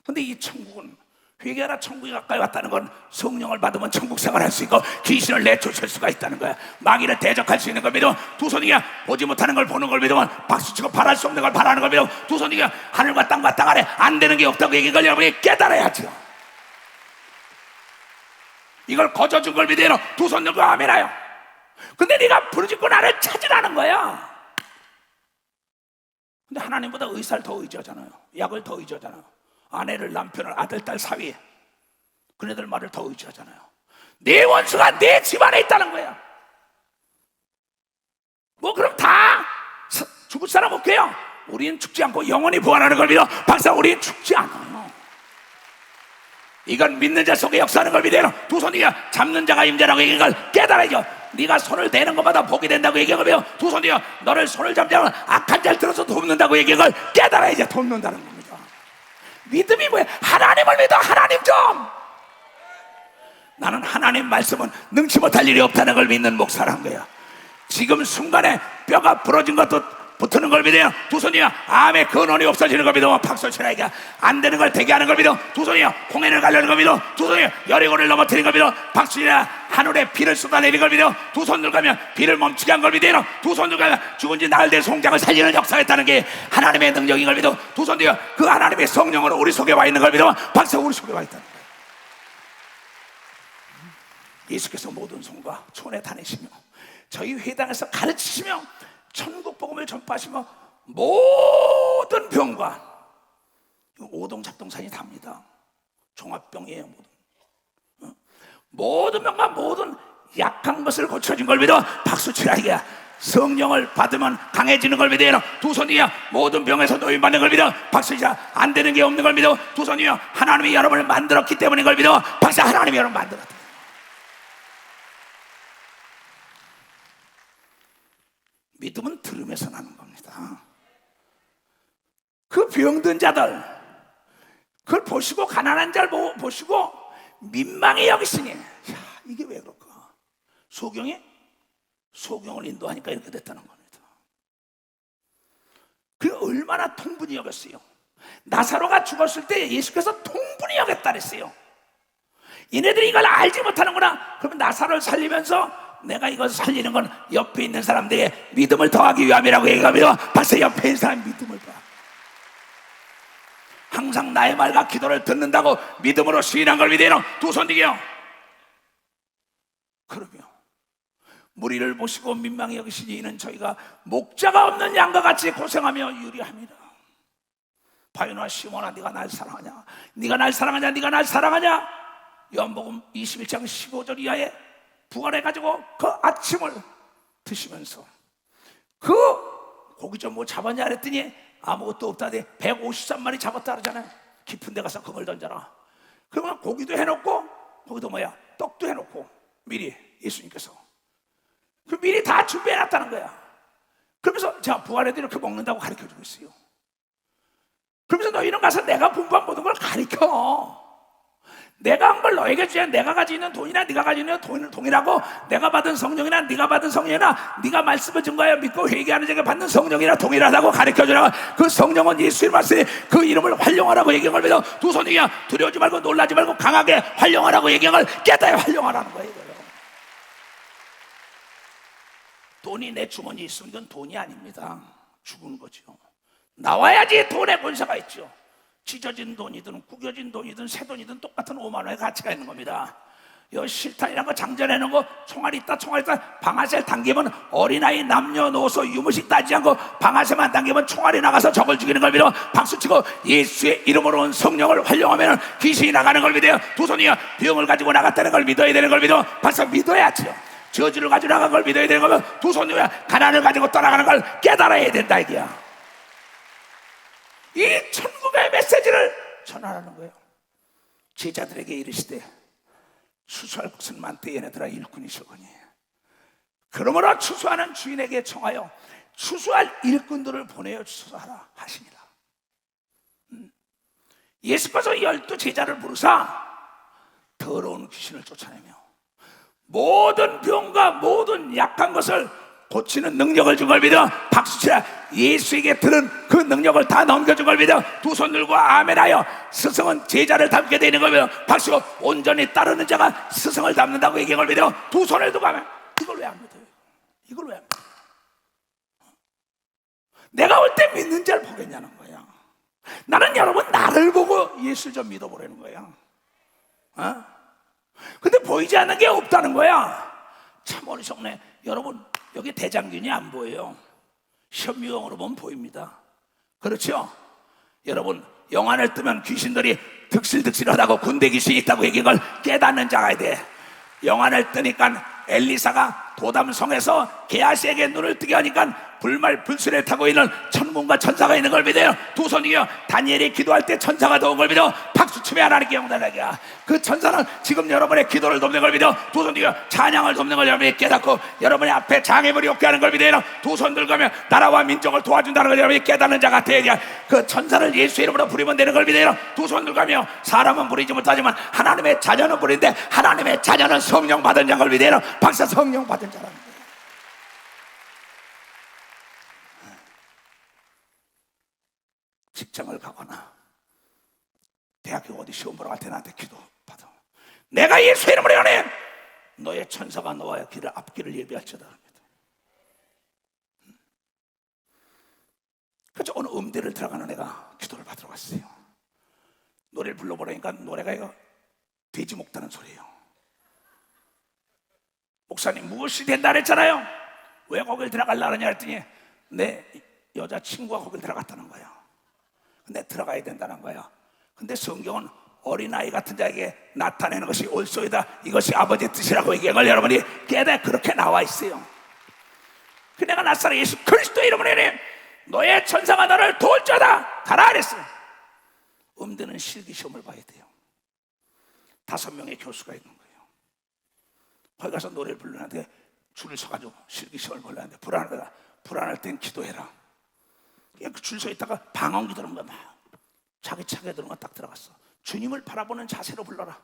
그런데 이 천국은 회개하라 천국이 가까이 왔다는 건 성령을 받으면 천국 생활할 수 있고 귀신을 내쫓을 수가 있다는 거야. 마귀를 대적할 수 있는 걸 믿어. 두 손이야 보지 못하는 걸 보는 걸 믿으면 박수치고 바랄 수 없는 걸 바라는 걸 믿어. 두 손이야 하늘과 땅과 땅 아래 안 되는 게 없다고 얘기를 여러분이 깨달아야죠. 이걸 거저준 걸 믿어요. 두 손 들고 아멘하여. 근데 네가 부르짖고 나를 찾으라는 거야. 근데 하나님보다 의사를 더 의지하잖아요. 약을 더 의지하잖아요. 아내를, 남편을, 아들, 딸, 사위, 그네들 말을 더 의지하잖아요. 내 원수가 내 집안에 있다는 거야. 뭐 그럼 다 죽을 사람 없게요. 우리는 죽지 않고 영원히 부활하는 걸 믿어. 박사, 우리는 죽지 않아요. 이건 믿는 자 속에 역사하는 걸 믿어요. 두 손이야 잡는 자가 임자라고 얘기한 걸 깨달아야죠. 네가 손을 대는 것마다 복이 된다고 얘기한 거예요. 두 손이야 너를 손을 잡지 않으면 악한 자를 들어서 돕는다고 얘기한 걸 깨달아야지. 돕는다는 겁니다. 믿음이 뭐야? 하나님을 믿어. 하나님 좀. 나는 하나님 말씀은 능치 못할 일이 없다는 걸 믿는 목사란 거야. 지금 순간에 뼈가 부러진 것도 붙는 걸 믿어요. 두 손이야 암의 근원이 없어지는 걸 믿어. 박수 치라. 이게 안 되는 걸 되게 하는 걸 믿어. 두 손이야 홍해를 가려는 걸 믿어. 두 손이야 여리고를 넘어뜨리는 걸 믿어. 박수 치라. 하늘에 비를 쏟아내리는 걸 믿어. 두 손 들가면 비를 멈추게 한 걸 믿어요. 두 손 들가면 죽은 지 나흘 된 송장을 살리는 역사가 있다는 게 하나님의 능력인 걸 믿어. 두 손이야 그 하나님의 성령으로 우리 속에 와 있는 걸 믿어. 박수. 우리 속에 와 있다는 거예요. 예수께서 모든 성과 촌에 다니시며 저희 회당에서 가르치시며 천국 복음을 전파하시며 모든 병과 오동작동산이 답니다. 종합병이에요. 모든 병과 모든 약한 것을 고쳐진 걸 믿어. 박수 치라. 이게 성령을 받으면 강해지는 걸 믿어요. 두 손이야 모든 병에서 노인받는 걸 믿어. 박수 치라. 안 되는 게 없는 걸 믿어. 두 손이야 하나님이 여러분을 만들었기 때문인 걸 믿어. 박수. 하나님이 여러분을 만들었다. 믿음은 들음에서 나는 겁니다. 그 병든 자들 그걸 보시고 가난한 자를 보시고 민망히 여기시니 야, 이게 왜 그럴까? 소경을 인도하니까 이렇게 됐다는 겁니다. 그 얼마나 통분히 여겼어요. 나사로가 죽었을 때 예수께서 통분히 여겼다 그랬어요. 얘네들이 이걸 알지 못하는구나. 그러면 나사로를 살리면서 내가 이걸 살리는 건 옆에 있는 사람들에게 믿음을 더하기 위함이라고 얘기하며 벌써 옆에 있는 사람 믿음을 봐. 항상 나의 말과 기도를 듣는다고 믿음으로 시인한 걸 믿어요. 두 손 들게요. 그러며 무리를 보시고 민망히 여기시니 이는 저희가 목자가 없는 양과 같이 고생하며 유리합니다. 바요나 시몬아 네가 날 사랑하냐? 네가 날 사랑하냐? 네가 날 사랑하냐? 요한복음 21장 15절 이하에 부활해가지고 그 아침을 드시면서 그 고기 좀 뭐 잡았냐 그랬더니 아무것도 없다대 153마리 잡았다 그러잖아요. 깊은 데 가서 그걸 던져라. 그러면 고기도 해놓고 거기도 뭐야 떡도 해놓고 미리 예수님께서 그 미리 다 준비해놨다는 거야. 그러면서 자 부활해도 이렇게 먹는다고 가르쳐주고 있어요. 그러면서 너희는 가서 내가 분부한 모든 걸 가르쳐. 내가 한 걸 너에게 주야. 내가 가지고 있는 돈이나 네가 가지고 있는 돈을 동일하고 내가 받은 성령이나 네가 받은 성령이나 네가 말씀을 증거하여 믿고 회개하는 자에게 받는 성령이나 동일하다고 가르쳐주라고. 그 성령은 예수의 말씀에 그 이름을 활용하라고 얘기한 걸 믿어. 두 손이야 두려워하지 말고 놀라지 말고 강하게 활용하라고 얘기한 걸 깨닫어 활용하라는 거예요. 돈이 내 주머니에 있으면 이건 돈이 아닙니다. 죽은 거죠. 나와야지 돈의 권세가 있죠. 찢어진 돈이든 구겨진 돈이든 새 돈이든 똑같은 5만 원의 가치가 있는 겁니다. 이 실탄이라는 거 장전해놓은 거 총알이 있다 방아쇠를 당기면 어린아이 남녀노소 유무식 따지지 않고 방아쇠만 당기면 총알이 나가서 적을 죽이는 걸 믿어. 박수치고 예수의 이름으로 온 성령을 활용하면 귀신이 나가는 걸 믿어요. 두 손이야 병을 가지고 나갔다는 걸 믿어야 되는 걸 믿어. 벌써 믿어야죠. 저주를 가지고 나간 걸 믿어야 되는 거면 두 손이야 가난을 가지고 떠나가는 걸 깨달아야 된다 이게야. 이 천국의 메시지를 전하라는 거예요. 제자들에게 이르시되 추수할 것은 많되 얘네들아 일꾼이시거니 그러므로 추수하는 주인에게 청하여 추수할 일꾼들을 보내어 추수하라 하시니라. 예수께서 12 제자를 부르사 더러운 귀신을 쫓아내며 모든 병과 모든 약한 것을 고치는 능력을 준 걸 믿어. 박수치라. 예수에게 들은 그 능력을 다 넘겨준 걸 믿어. 두 손 들고 아멘하여 스승은 제자를 닮게 되는 걸 믿어. 박수고 온전히 따르는 자가 스승을 닮는다고 얘기한 걸 믿어. 두 손을 두고 하면 이걸 왜 안 믿어요? 이걸 왜 안 믿어요? 내가 올 때 믿는 자를 보겠냐는 거야. 나는 여러분 나를 보고 예수를 좀 믿어보라는 거야. 근데 보이지 않는 게 없다는 거야. 참 어리석네. 여러분 여기 대장균이 안 보여요. 현미경으로 보면 보입니다. 그렇죠? 여러분 영안을 뜨면 귀신들이 득실득실하다고 군대 귀신이 있다고 얘기한 걸 깨닫는 자가 돼. 영안을 뜨니까 엘리사가 도담성에서 게하시에게 눈을 뜨게 하니까 불말 불순에 타고 있는 천군과 천사가 있는 걸 믿어요. 두 손 이겨 다니엘이 기도할 때 천사가 도운 걸 믿어. 박수치며 하나님께 영달하기야. 그 천사는 지금 여러분의 기도를 돕는 걸 믿어. 두 손 이겨 찬양을 돕는 걸 여러분이 깨닫고 여러분의 앞에 장애물이 없게 하는 걸 믿어요. 두 손 들고면 나라와 민족을 도와준다는 걸 여러분이 깨닫는 자가 되어야 그 천사를 예수 이름으로 부리면 되는 걸 믿어요. 두 손 들고며 사람은 부리지 못하지만 하나님의 자녀는 부리는데 하나님의 자녀는 성령 받은 자를 믿어요. 박사 성령 받은 자라는 거예요. 직장을 가거나 대학교 어디 시험 보러 갈 때 나한테 기도받아. 내가 예수 이름으로 연해 너의 천사가 너와의 길을 앞길을 예비할지어다 합니다. 그래서 어느 음대를 들어가는 애가 기도를 받으러 갔어요. 노래를 불러보라니까 노래가 이거 돼지 먹다는 소리예요. 목사님 무엇이 된다 그랬잖아요. 왜 거길 들어가려고 하냐 했더니 내 여자친구가 거길 들어갔다는 거야. 근데 들어가야 된다는 거야. 근데 성경은 어린아이 같은 자에게 나타내는 것이 옳소이다. 이것이 아버지의 뜻이라고 얘기한 걸 여러분이 깨닫 그렇게 나와 있어요. 그 내가 나사렛 예수 그리스도 이름으로 이래 너의 천사가 너를 도울자다 가라 그랬어요. 음대는 실기시험을 봐야 돼요. 5명의 교수가 있는 거예요. 거기 가서 노래를 부르는데 줄을 서가지고 실기시험을 보려는데 불안할 땐 기도해라. 그냥 줄 서 있다가 방언 기도하는 거야. 막 자기 차게 들은 거 딱 들어갔어. 주님을 바라보는 자세로 불러라.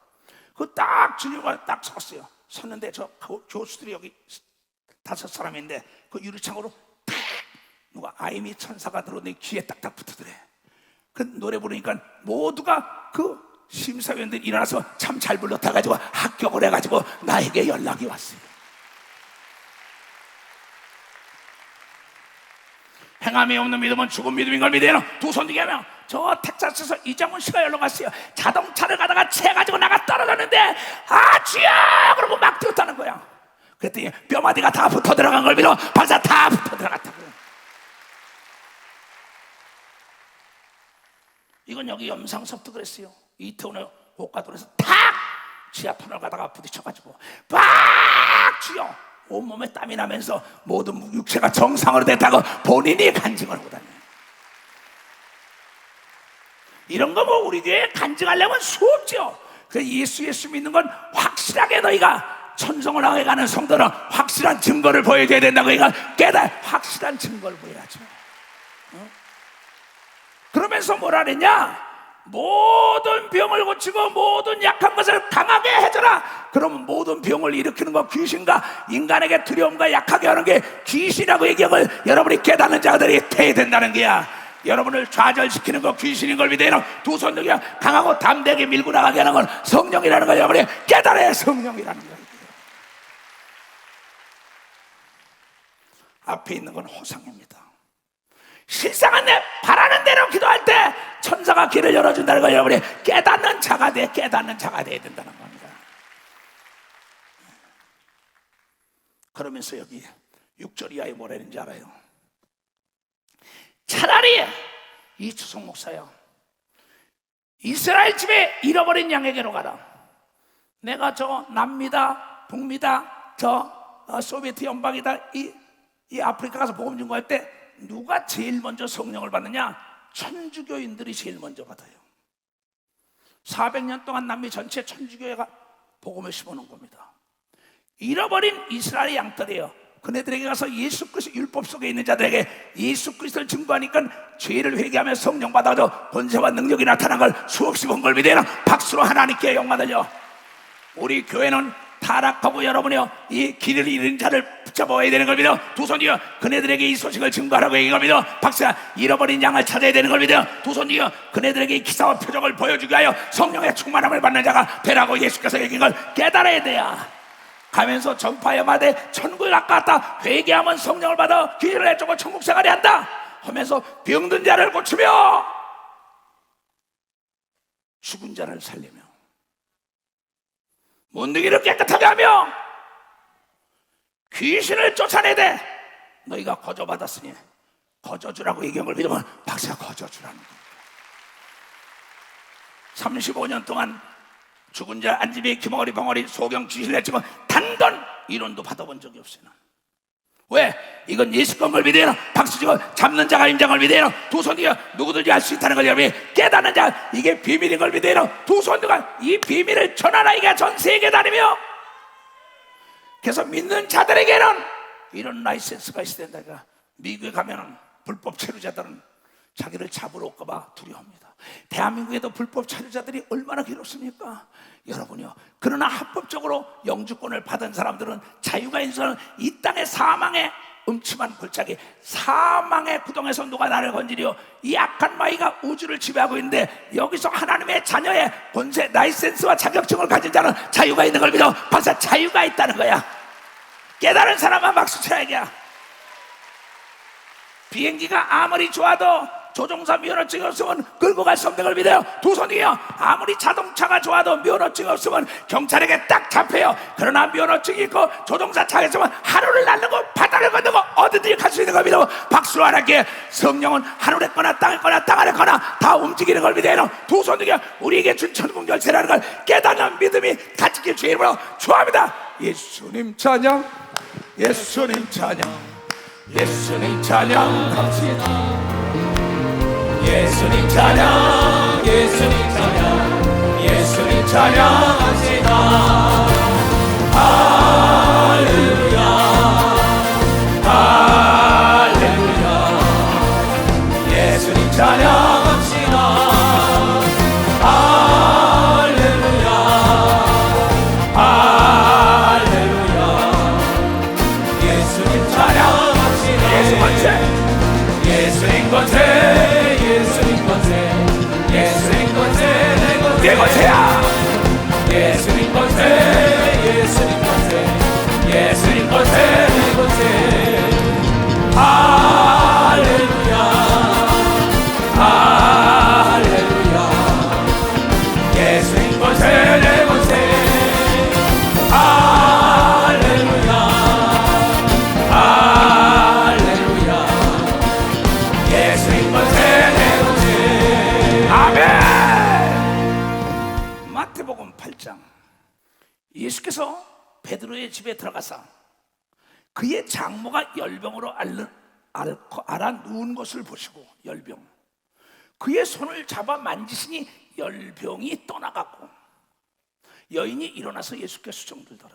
그 딱 주님과 딱 섰어요. 섰는데 저 교수들이 여기 5사람인데 그 유리창으로 탁 누가 아이미 천사가 들어오더니 귀에 딱딱 붙어들래. 그 노래 부르니까 모두가 그 심사위원들이 일어나서 참 잘 불렀다 가지고 합격을 해가지고 나에게 연락이 왔어요. 행함이 없는 믿음은 죽은 믿음인 걸 믿어요. 두 손 들게 하면 저 텍사스에서 이장훈 씨가 연락 왔어요. 자동차를 가다가 채 가지고 나가 떨어졌는데 아 주여 그러고 막 뛰었다는 거야. 그랬더니 뼈마디가 다 붙어 들어간 걸 믿어. 발사 다 붙어 들어갔다고요. 이건 여기 염상섭도 그랬어요. 이태원의 호가도에서 탁 지하터널 가다가 부딪혀가지고 빡 주여 온몸에 땀이 나면서 모든 육체가 정상으로 됐다고 본인이 간증을 하고 다녀요. 이런 거 뭐 우리 교회에 간증하려면 수없죠. 그래서 예수 믿는 건 확실하게 너희가 천성을 향해 가는 성도는 확실한 증거를 보여줘야 된다고 이거 확실한 증거를 보여야죠. 그러면서 뭐라 그랬냐? 모든 병을 고치고 모든 약한 것을 강하게 해줘라. 그러면 모든 병을 일으키는 거 귀신과 인간에게 두려움과 약하게 하는 게 귀신이라고 얘기하는 걸 여러분이 깨닫는 자들이 돼야 된다는 거야. 여러분을 좌절시키는 거 귀신인 걸 믿어요. 두 손 들고 강하고 담대하게 밀고 나가게 하는 건 성령이라는 걸 여러분이 깨달아야 성령이라는 거예요. 앞에 있는 건 호상입니다. 실상은 내 바라는 대로 기도할 때 천사가 길을 열어준다는 걸 여러분이 깨닫는 자가 돼야 된다는 겁니다. 그러면서 여기 6절 이하에 뭐라 했는지 알아요? 차라리 이 추석 목사요, 이스라엘 집에 잃어버린 양에게로 가라. 내가 저 남미다 북미다 저 소비에트 연방이다 이 아프리카 가서 복음 전거할 때 누가 제일 먼저 성령을 받느냐? 천주교인들이 제일 먼저 받아요. 400년 동안 남미 전체 천주교회가 복음을 심어놓은 겁니다. 잃어버린 이스라엘 양털이에요. 그네들에게 가서 예수 그리스도 율법 속에 있는 자들에게 예수 그리스도를 증거하니까 죄를 회개하며 성령 받아서 권세와 능력이 나타난 걸 수없이 본 걸 믿어요. 박수로 하나님께 영광 돌려. 우리 교회는 타락하고 여러분이요 이 길을 잃은 자를 붙잡아야 되는 걸 믿어. 두 손이요 그네들에게 이 소식을 증거하라고 얘기할 믿어. 박수야 잃어버린 양을 찾아야 되는 걸 믿어. 두 손이요 그네들에게 이 기사와 표적을 보여주게 하여 성령의 충만함을 받는 자가 되라고 예수께서 얘기한 걸 깨달아야 돼요. 가면서 전파에 마대 천국에 가까웠다. 회개하면 성령을 받아 귀신을 내쫓고 천국 생활이 한다 하면서 병든 자를 고치며 죽은 자를 살리며 문둥이를 깨끗하게 하며 귀신을 쫓아내야 돼. 너희가 거저받았으니 거저주라고 얘기한 걸 믿으면 박사가 거저주라는 거야. 35년 동안 죽은 자 안집이 기머거리 벙어리 소경 귀신을 내치고 단돈 1원도 받아본 적이 없어요. 왜? 이건 예수 건걸 믿어요. 박수치고 잡는 자가 임장을 믿어요. 두 손이요 누구든지 할 수 있다는 걸 여러분이 깨닫는 자, 이게 비밀인 걸 믿어요. 두 손들과 이 비밀을 전하라. 이게 전 세계 다니며, 그래서 믿는 자들에게는 이런 라이센스가 있어야 된다. 미국에 가면은 불법 체류자들은 자기를 잡으러 올까봐 두려워합니다. 대한민국에도 불법 체류자들이 얼마나 괴롭습니까? 여러분요, 그러나 합법적으로 영주권을 받은 사람들은, 자유가 있는 사람은 이 땅의 사망의 음침한 골짜기, 사망의 구덩에서 누가 나를 건지려. 이 악한 마귀가 우주를 지배하고 있는데, 여기서 하나님의 자녀의 권세, 라이센스와 자격증을 가진 자는 자유가 있는 걸 믿어. 벌써 자유가 있다는 거야. 깨달은 사람만 박수 쳐야겠야. 비행기가 아무리 좋아도 조종사 면허증이 없으면 끌고 갈 수 없는 걸 믿어요. 두 손이요. 아무리 자동차가 좋아도 면허증이 없으면 경찰에게 딱 잡혀요. 그러나 면허증이 있고 조종사 차가 있으면 하늘을 날르고 바다를 건너고 어디든지 갈 수 있는 걸 믿어. 박수로 하나님께, 성령은 하늘에 거나 땅에 거나 땅 아래 거나 다 움직이는 걸 믿어요. 두 손이요. 우리에게 준 천국 열쇠라는 걸 깨닫는 믿음이 가지길 주의 이름으로 축원합니다. 예수님 찬양, 예수님 찬양, 예수님 찬양합시다. 예수님 찬양, 예수님 찬양, 예수님 찬양합시다. 할렐루야, 할렐루야. 예수님 찬양합시다. 할렐루야, 할렐루야. 예수님 찬양합시다. 예수 권세, 예수님 권세, 예수님 권세, 예수님 권세, 내 권세야. 예수님 권세, 예수님 권세, 예수님 권세, 내 권세. 할렐루야, 할렐루야. 예수님 권세, 내 권세. 할렐루야, 할렐루야. 예수님 권세, 내 권세. 아멘. 마태복음 8장, 예수께서 베드로의 집에 들어가서 그의 장모가 열병으로 앓아 누운 것을 보시고, 열병, 그의 손을 잡아 만지시니 열병이 떠나갔고, 여인이 일어나서 예수께 수정들더라.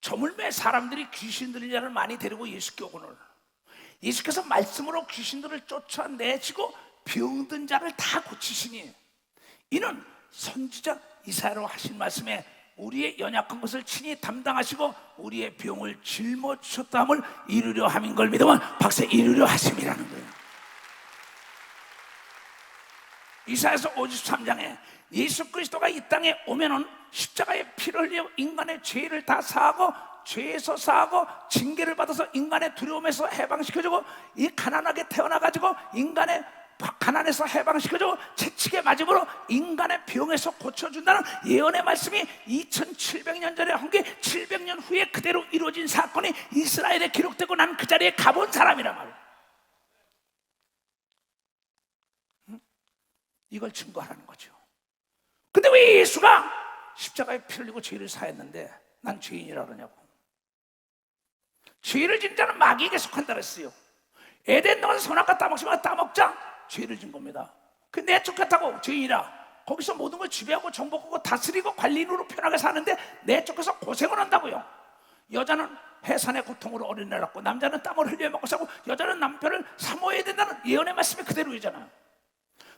저물매 사람들이 귀신 들린 자를 많이 데리고 예수께 오거늘 예수께서 말씀으로 귀신들을 쫓아내시고 병든 자를 다 고치시니, 이는 선지자 이사야로 하신 말씀에 우리의 연약한 것을 친히 담당하시고 우리의 병을 짊어지셨다 함을 이루려 함인 걸 믿으면 박사 이루려 하심이라는 거예요. 이사야서 53장에 예수 그리스도가 이 땅에 오면은 십자가에 피를 흘려 인간의 죄를 다 사하고, 죄에서 사하고 징계를 받아서 인간의 두려움에서 해방시켜주고, 이 가난하게 태어나가지고 인간의 가난에서 해방시켜주고 채찍에 맞음으로 인간의 병에서 고쳐준다는 예언의 말씀이 2700년 전에 한 게 700년 후에 그대로 이루어진 사건이 이스라엘에 기록되고 난 그 자리에 가본 사람이란 말이에요. 이걸 증거하라는 거죠. 근데 왜 예수가 십자가에 피 흘리고 죄를 사했는데 난 죄인이라 그러냐고. 죄를 진 자는 마귀에게 속한다 그랬어요. 에덴 동안 선악과 따먹지만 따먹자 죄를 진 겁니다. 그 내 쫓겼다고 죄인이라 거기서 모든 걸 지배하고 정복하고 다스리고 관리인으로 편하게 사는데 내 쫓겨서 고생을 한다고요. 여자는 해산의 고통으로 어린애를 낳고 남자는 땀을 흘려 먹고 사고 여자는 남편을 사모해야 된다는 예언의 말씀이 그대로이잖아요.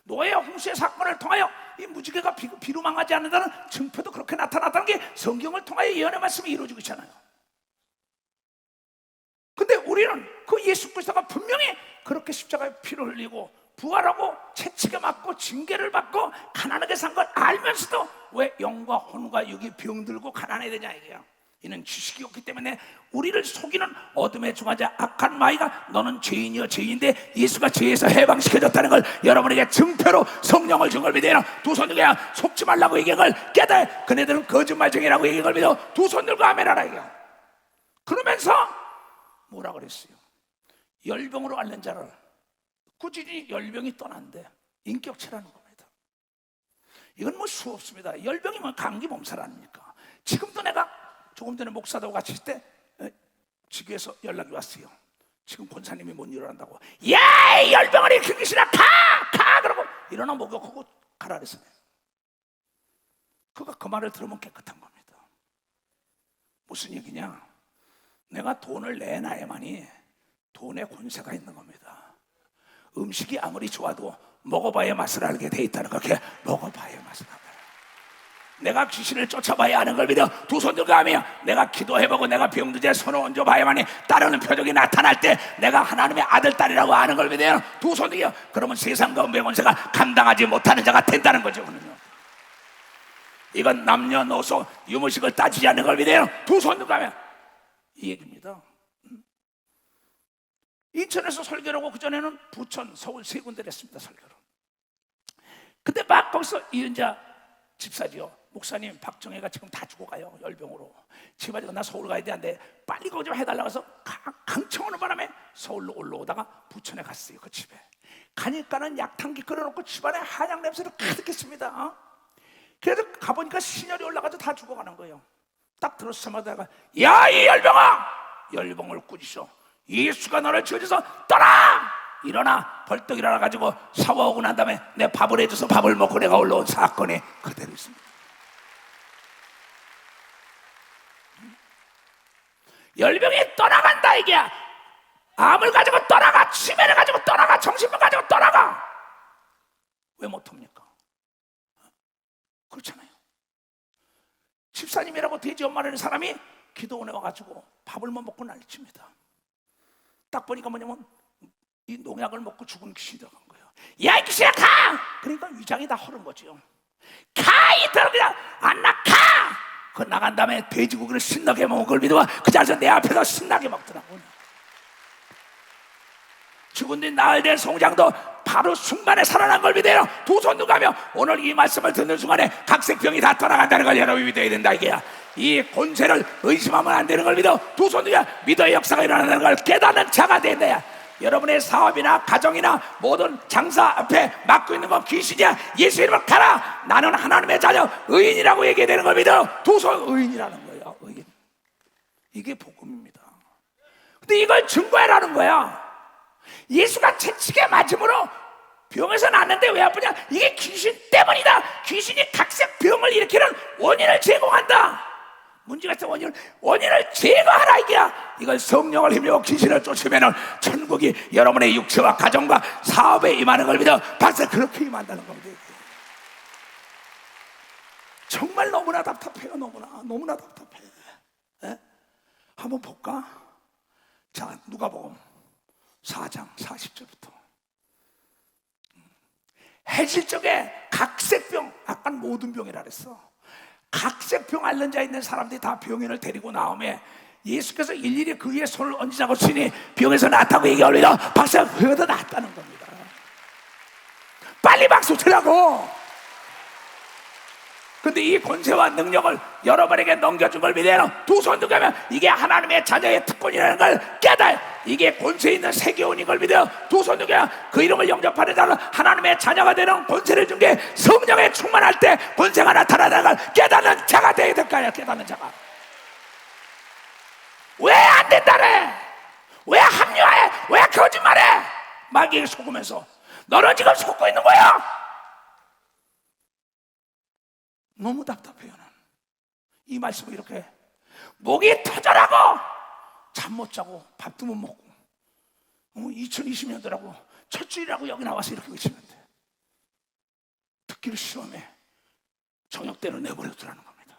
노아의 홍수의 사건을 통하여 이 무지개가 비로 망하지 않는다는 증표도 그렇게 나타났다는 게 성경을 통하여 예언의 말씀이 이루어지고 있잖아요. 근데 우리는 그 예수 그리스도가 분명히 그렇게 십자가에 피를 흘리고 부활하고 채찍에 맞고 징계를 받고 가난하게 산 걸 알면서도 왜 영과 혼과 육이 병들고 가난해야 되냐 이게요. 이는 지식이 없기 때문에 우리를 속이는 어둠의 중화자 악한 마귀가 너는 죄인이여 죄인인데 예수가 죄에서 해방시켜줬다는 걸 여러분에게 증표로 성령을 준 걸 믿어요. 두 손 들고 속지 말라고 얘기한 걸 깨달아. 그네들은 거짓말쟁이라고 얘기한 걸 믿어. 두 손 들고 아멘하라 이게요. 그러면서 뭐라 그랬어요? 열병으로 앓는 자를 꾸준히 열병이 떠난대. 인격체라는 겁니다. 이건 뭐 수없습니다. 열병이면 감기 몸살 아닙니까? 지금도 내가 조금 전에 목사들하고 같이 있을 때 지교에서 연락이 왔어요. 지금 권사님이 못 일어난다고. 야, 이 열병아리 그 귀신아, 가! 그러고 일어나 목욕하고 가라 그랬어요. 그가 그 말을 들으면 깨끗한 겁니다. 무슨 얘기냐? 내가 돈을 내 나에만이 돈의 권세가 있는 겁니다. 음식이 아무리 좋아도 먹어봐야 맛을 알게 돼 있다는 거. 그게 먹어봐야 맛을 알아요. 내가 귀신을 쫓아봐야 하는 걸 믿어 두 손 들고 하며, 내가 기도해보고 내가 병두제 손을 얹어봐야만이 따르는 표적이 나타날 때 내가 하나님의 아들 딸이라고 하는 걸 믿어요. 두 손 들고. 그러면 세상과 음의 권세가 감당하지 못하는 자가 된다는 거죠. 이건 남녀노소 유무식을 따지지 않는 걸 믿어요. 두 손 들고 하며 이 얘기입니다. 인천에서 설교를 하고 그전에는 부천, 서울 세 군데를 했습니다. 설교를. 근데 막 거기서 이은자 집사지요, 목사님 박정혜가 지금 다 죽어가요. 열병으로. 집안이고 나 서울 가야 되는데 빨리 거기 좀 해달라고 해서 강청 오는 바람에 서울로 올라오다가 부천에 갔어요. 그 집에 가니까는 약탕기 끓여놓고 집안에 한약 냄새를 가득했습니다. 그래서 가보니까 신혈이 올라가서 다 죽어가는 거예요. 딱 들었으마다가 야, 이 열병아, 열병을 꾸짖어. 예수가 너를 지어줘서 떠나! 일어나. 벌떡 일어나가지고 샤워하고 난 다음에 내 밥을 해줘서 밥을 먹고 내가 올라온 사건이 그대로 있습니다. 열병이 떠나간다 이게. 암을 가지고 떠나가, 치매를 가지고 떠나가, 정신병 가지고 떠나가. 왜 못합니까? 그렇잖아요. 집사님이라고 돼지 엄마라는 사람이 기도원에 와가지고 밥을 못 먹고 난리칩니다. 딱 보니까 뭐냐면 이 농약을 먹고 죽은 귀신이 들어간 거예요. 야, 이 귀신아, 가! 그러니까 위장이 다 허른 거죠. 가! 이 더러기야! 안 나! 가! 그 나간 다음에 돼지고기를 신나게 먹은 걸 믿어봐. 그 자리에서 내 앞에서 신나게 먹더라고요. 죽은 뒤 나흘 된 송장도 바로 순간에 살아난 걸 믿어요. 두 손 들고 가며 오늘 이 말씀을 듣는 순간에 각색병이 다 떠나간다는 걸 여러분이 믿어야 된다 이게야. 이 권세를 의심하면 안 되는 걸 믿어. 두 손 들고 믿어의 역사가 일어나는 걸 깨닫는 자가 된다. 여러분의 사업이나 가정이나 모든 장사 앞에 맡고 있는 건 귀신이야. 예수 이름으로 가라. 나는 하나님의 자녀 의인이라고 얘기해야 되는 걸 믿어. 두 손 의인이라는 거예요. 의인. 이게 복음입니다. 근데 이걸 증거해라는 거야. 예수가 채찍에 맞음으로 병에서 났는데 왜 아프냐? 이게 귀신 때문이다. 귀신이 각색 병을 일으키는 원인을 제공한다. 문제가 있어. 원인을 제거하라 이게야. 이걸 성령을 힘입어 귀신을 쫓으면은 천국이 여러분의 육체와 가정과 사업에 임하는 걸 믿어. 박사 그렇게 임한다는 겁니다. 정말 너무나 답답해요. 너무나 답답해. 에? 한번 볼까? 자, 누가복음 4장 40절부터. 해질적에 각색병, 아까 모든 병이라 그랬어. 각색병 앓는 자 있는 사람들이 다 병인을 데리고 나오면 예수께서 일일이 그 위에 손을 얹으자고 치니 병에서 낫다고 얘기합니다. 박사가 병에서 낫다는 겁니다. 빨리 박수 치라고. 근데 이 권세와 능력을 여러분에게 넘겨준 걸 믿어요. 두 손 들고 하면 이게 하나님의 자녀의 특권이라는 걸 깨달아. 이게 권세 있는 세계원인 걸 믿어요. 두 손 들고 하면 그 이름을 영접하는 자는 하나님의 자녀가 되는 권세를 준 게 성령에 충만할 때 권세가 나타나는 걸 깨닫는 자가 되어야 될까요? 깨닫는 자가. 왜 안 된다래? 왜 합리화해? 왜 거짓말해? 마귀에게 속으면서 너는 지금 속고 있는 거야. 너무 답답해요. 나는 이 말씀을 이렇게 목이 터져라고 잠 못 자고 밥도 못 먹고 2020년도라고 첫 주일이라고 여기 나와서 이렇게 외치는데 듣기를 시험해 저녁 때는 내버려두라는 겁니다.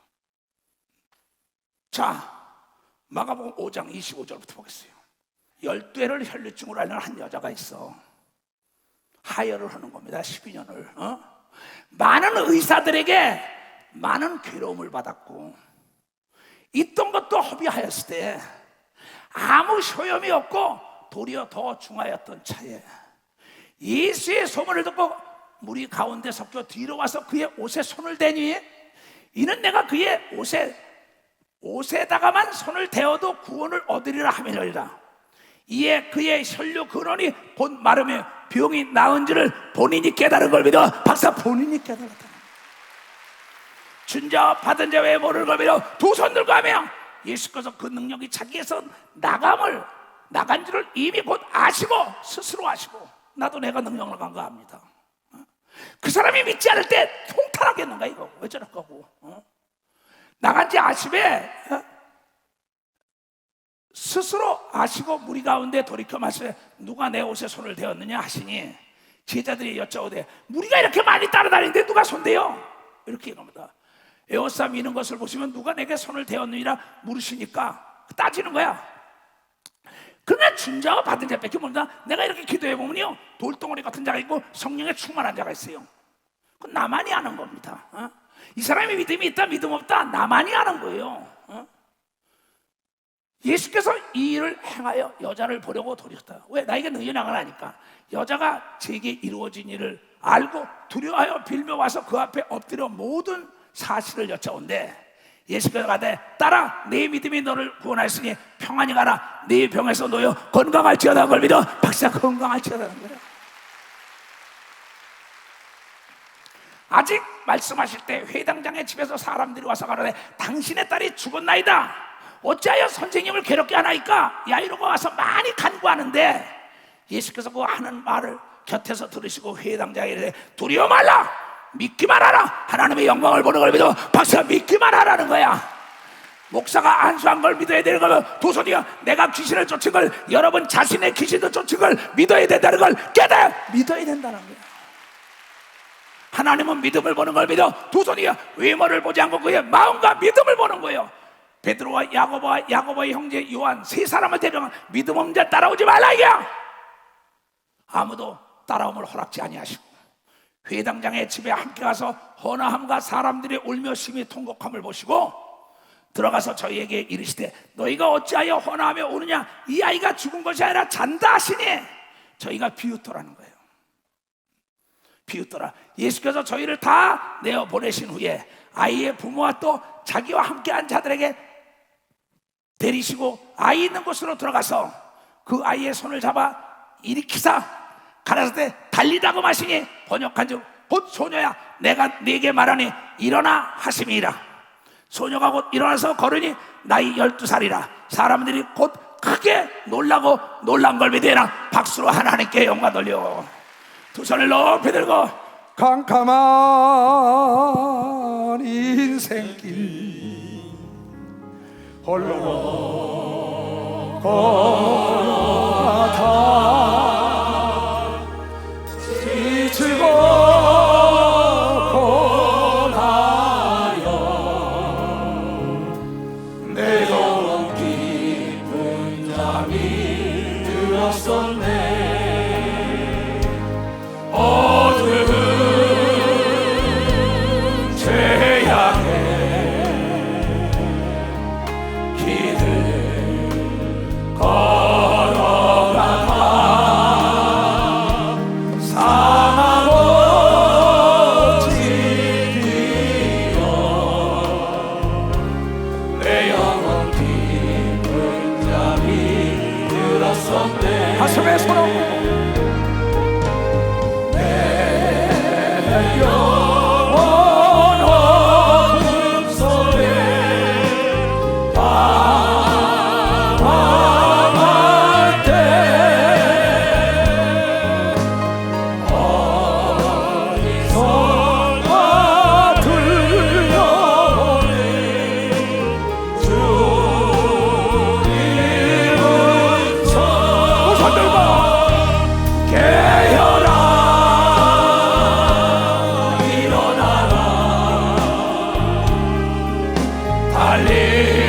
자, 마가복음 5장 25절부터 보겠어요. 12회를 혈류증으로 앓는 한 여자가 있어. 하혈을 하는 겁니다. 12년을. 많은 의사들에게 많은 괴로움을 받았고 있던 것도 허비하였을 때 아무 소용이 없고 도리어 더 중하였던 차에 예수의 소문을 듣고 무리 가운데 섞여 뒤로 와서 그의 옷에 손을 대니 이는 내가 그의 옷에다가만 손을 대어도 구원을 얻으리라 하미니라. 이에 그의 혈류 근원이 곧 마르며 병이 나은 줄을 본인이 깨달은 걸 믿어. 박사 본인이 깨달았다. 준 자 받은 자 왜 모르는 걸 믿어. 두 손 들고 하며 예수께서 그 능력이 자기에서 나간 줄을 이미 곧 아시고 스스로 아시고 나도 내가 능력을 간과합니다. 그 사람이 믿지 않을 때 통탄하겠는가 이거 왜 저럴 거고 나간지 아심에 스스로 아시고 무리 가운데 돌이켜 말씀해 누가 내 옷에 손을 대었느냐 하시니 제자들이 여쭤오되 무리가 이렇게 많이 따라다니는데 누가 손대요? 이렇게 얘기합니다. 에워싸 미는 것을 보시면 누가 내게 손을 대었느니라 물으시니까 따지는 거야. 그러나 준 자와 받은 자밖에 모른다. 내가 이렇게 기도해 보면요 돌덩어리 같은 자가 있고 성령에 충만한 자가 있어요. 그건 나만이 아는 겁니다. 이 사람이 믿음이 있다 믿음 없다 나만이 아는 거예요. 예수께서 이 일을 행하여 여자를 보려고 돌이켰다. 왜? 나에게 능력이 나가니까 여자가 제게 이루어진 일을 알고 두려워하여 빌며 와서 그 앞에 엎드려 모든 사실을 여쭤온대. 예수께서 가되 딸아 내 믿음이 너를 구원하였으니 평안히 가라. 네 병에서 놓여 건강할지어다. 그걸 믿어. 박사 건강할지어다는 거예요. 아직 말씀하실 때 회당장의 집에서 사람들이 와서 가로되 당신의 딸이 죽었나이다. 어찌하여 선생님을 괴롭게 하나이까? 야이로가 와서 많이 간구하는데 예수께서 그 하는 말을 곁에서 들으시고 회당장에게 이르되 두려워 말라. 믿기만 하라. 하나님의 영광을 보는 걸 믿어. 박사 믿기만 하라는 거야. 목사가 안수한 걸 믿어야 되는 거면 도선이가 내가 귀신을 쫓은 걸 여러분 자신의 귀신도 쫓은 걸 믿어야 된다는 걸 깨달아 믿어야 된다는 거야. 하나님은 믿음을 보는 걸 믿어. 도선이가 외모를 보지 않고 그의 마음과 믿음을 보는 거예요. 베드로와 야고보의 형제 요한 세 사람을 데려가 믿음 없는 자 따라오지 말라 이거야. 아무도 따라옴을 허락지 아니하시고 회당장의 집에 함께 가서 헌화함과 사람들이 울며 심히 통곡함을 보시고 들어가서 저희에게 이르시되 너희가 어찌하여 헌화하며 오느냐? 이 아이가 죽은 것이 아니라 잔다 하시니 저희가 비웃더라는 거예요. 비웃더라. 예수께서 저희를 다 내어 보내신 후에 아이의 부모와 또 자기와 함께한 자들에게 데리시고 아이 있는 곳으로 들어가서 그 아이의 손을 잡아 일으키사 가라사대 달리다고 마시니 번역한즉 곧 소녀야 내가 네게 말하니 일어나 하심이라. 소녀가 곧 일어나서 걸으니 나이 12살이라. 사람들이 곧 크게 놀라고 놀란 걸 믿으라. 박수로 하나님께 영광 돌려. 두 손을 높이 들고 캄캄한 인생길 홀로 걸어가다 지치고 고나여 내 영혼 깊은 잠이 들었었네. 어두운 죄악의 걸어가다 상하고 지기어 내 영혼 깊은 잠이 들었었네. 가슴에 손 얹고 내 영혼 어둠 속에 달리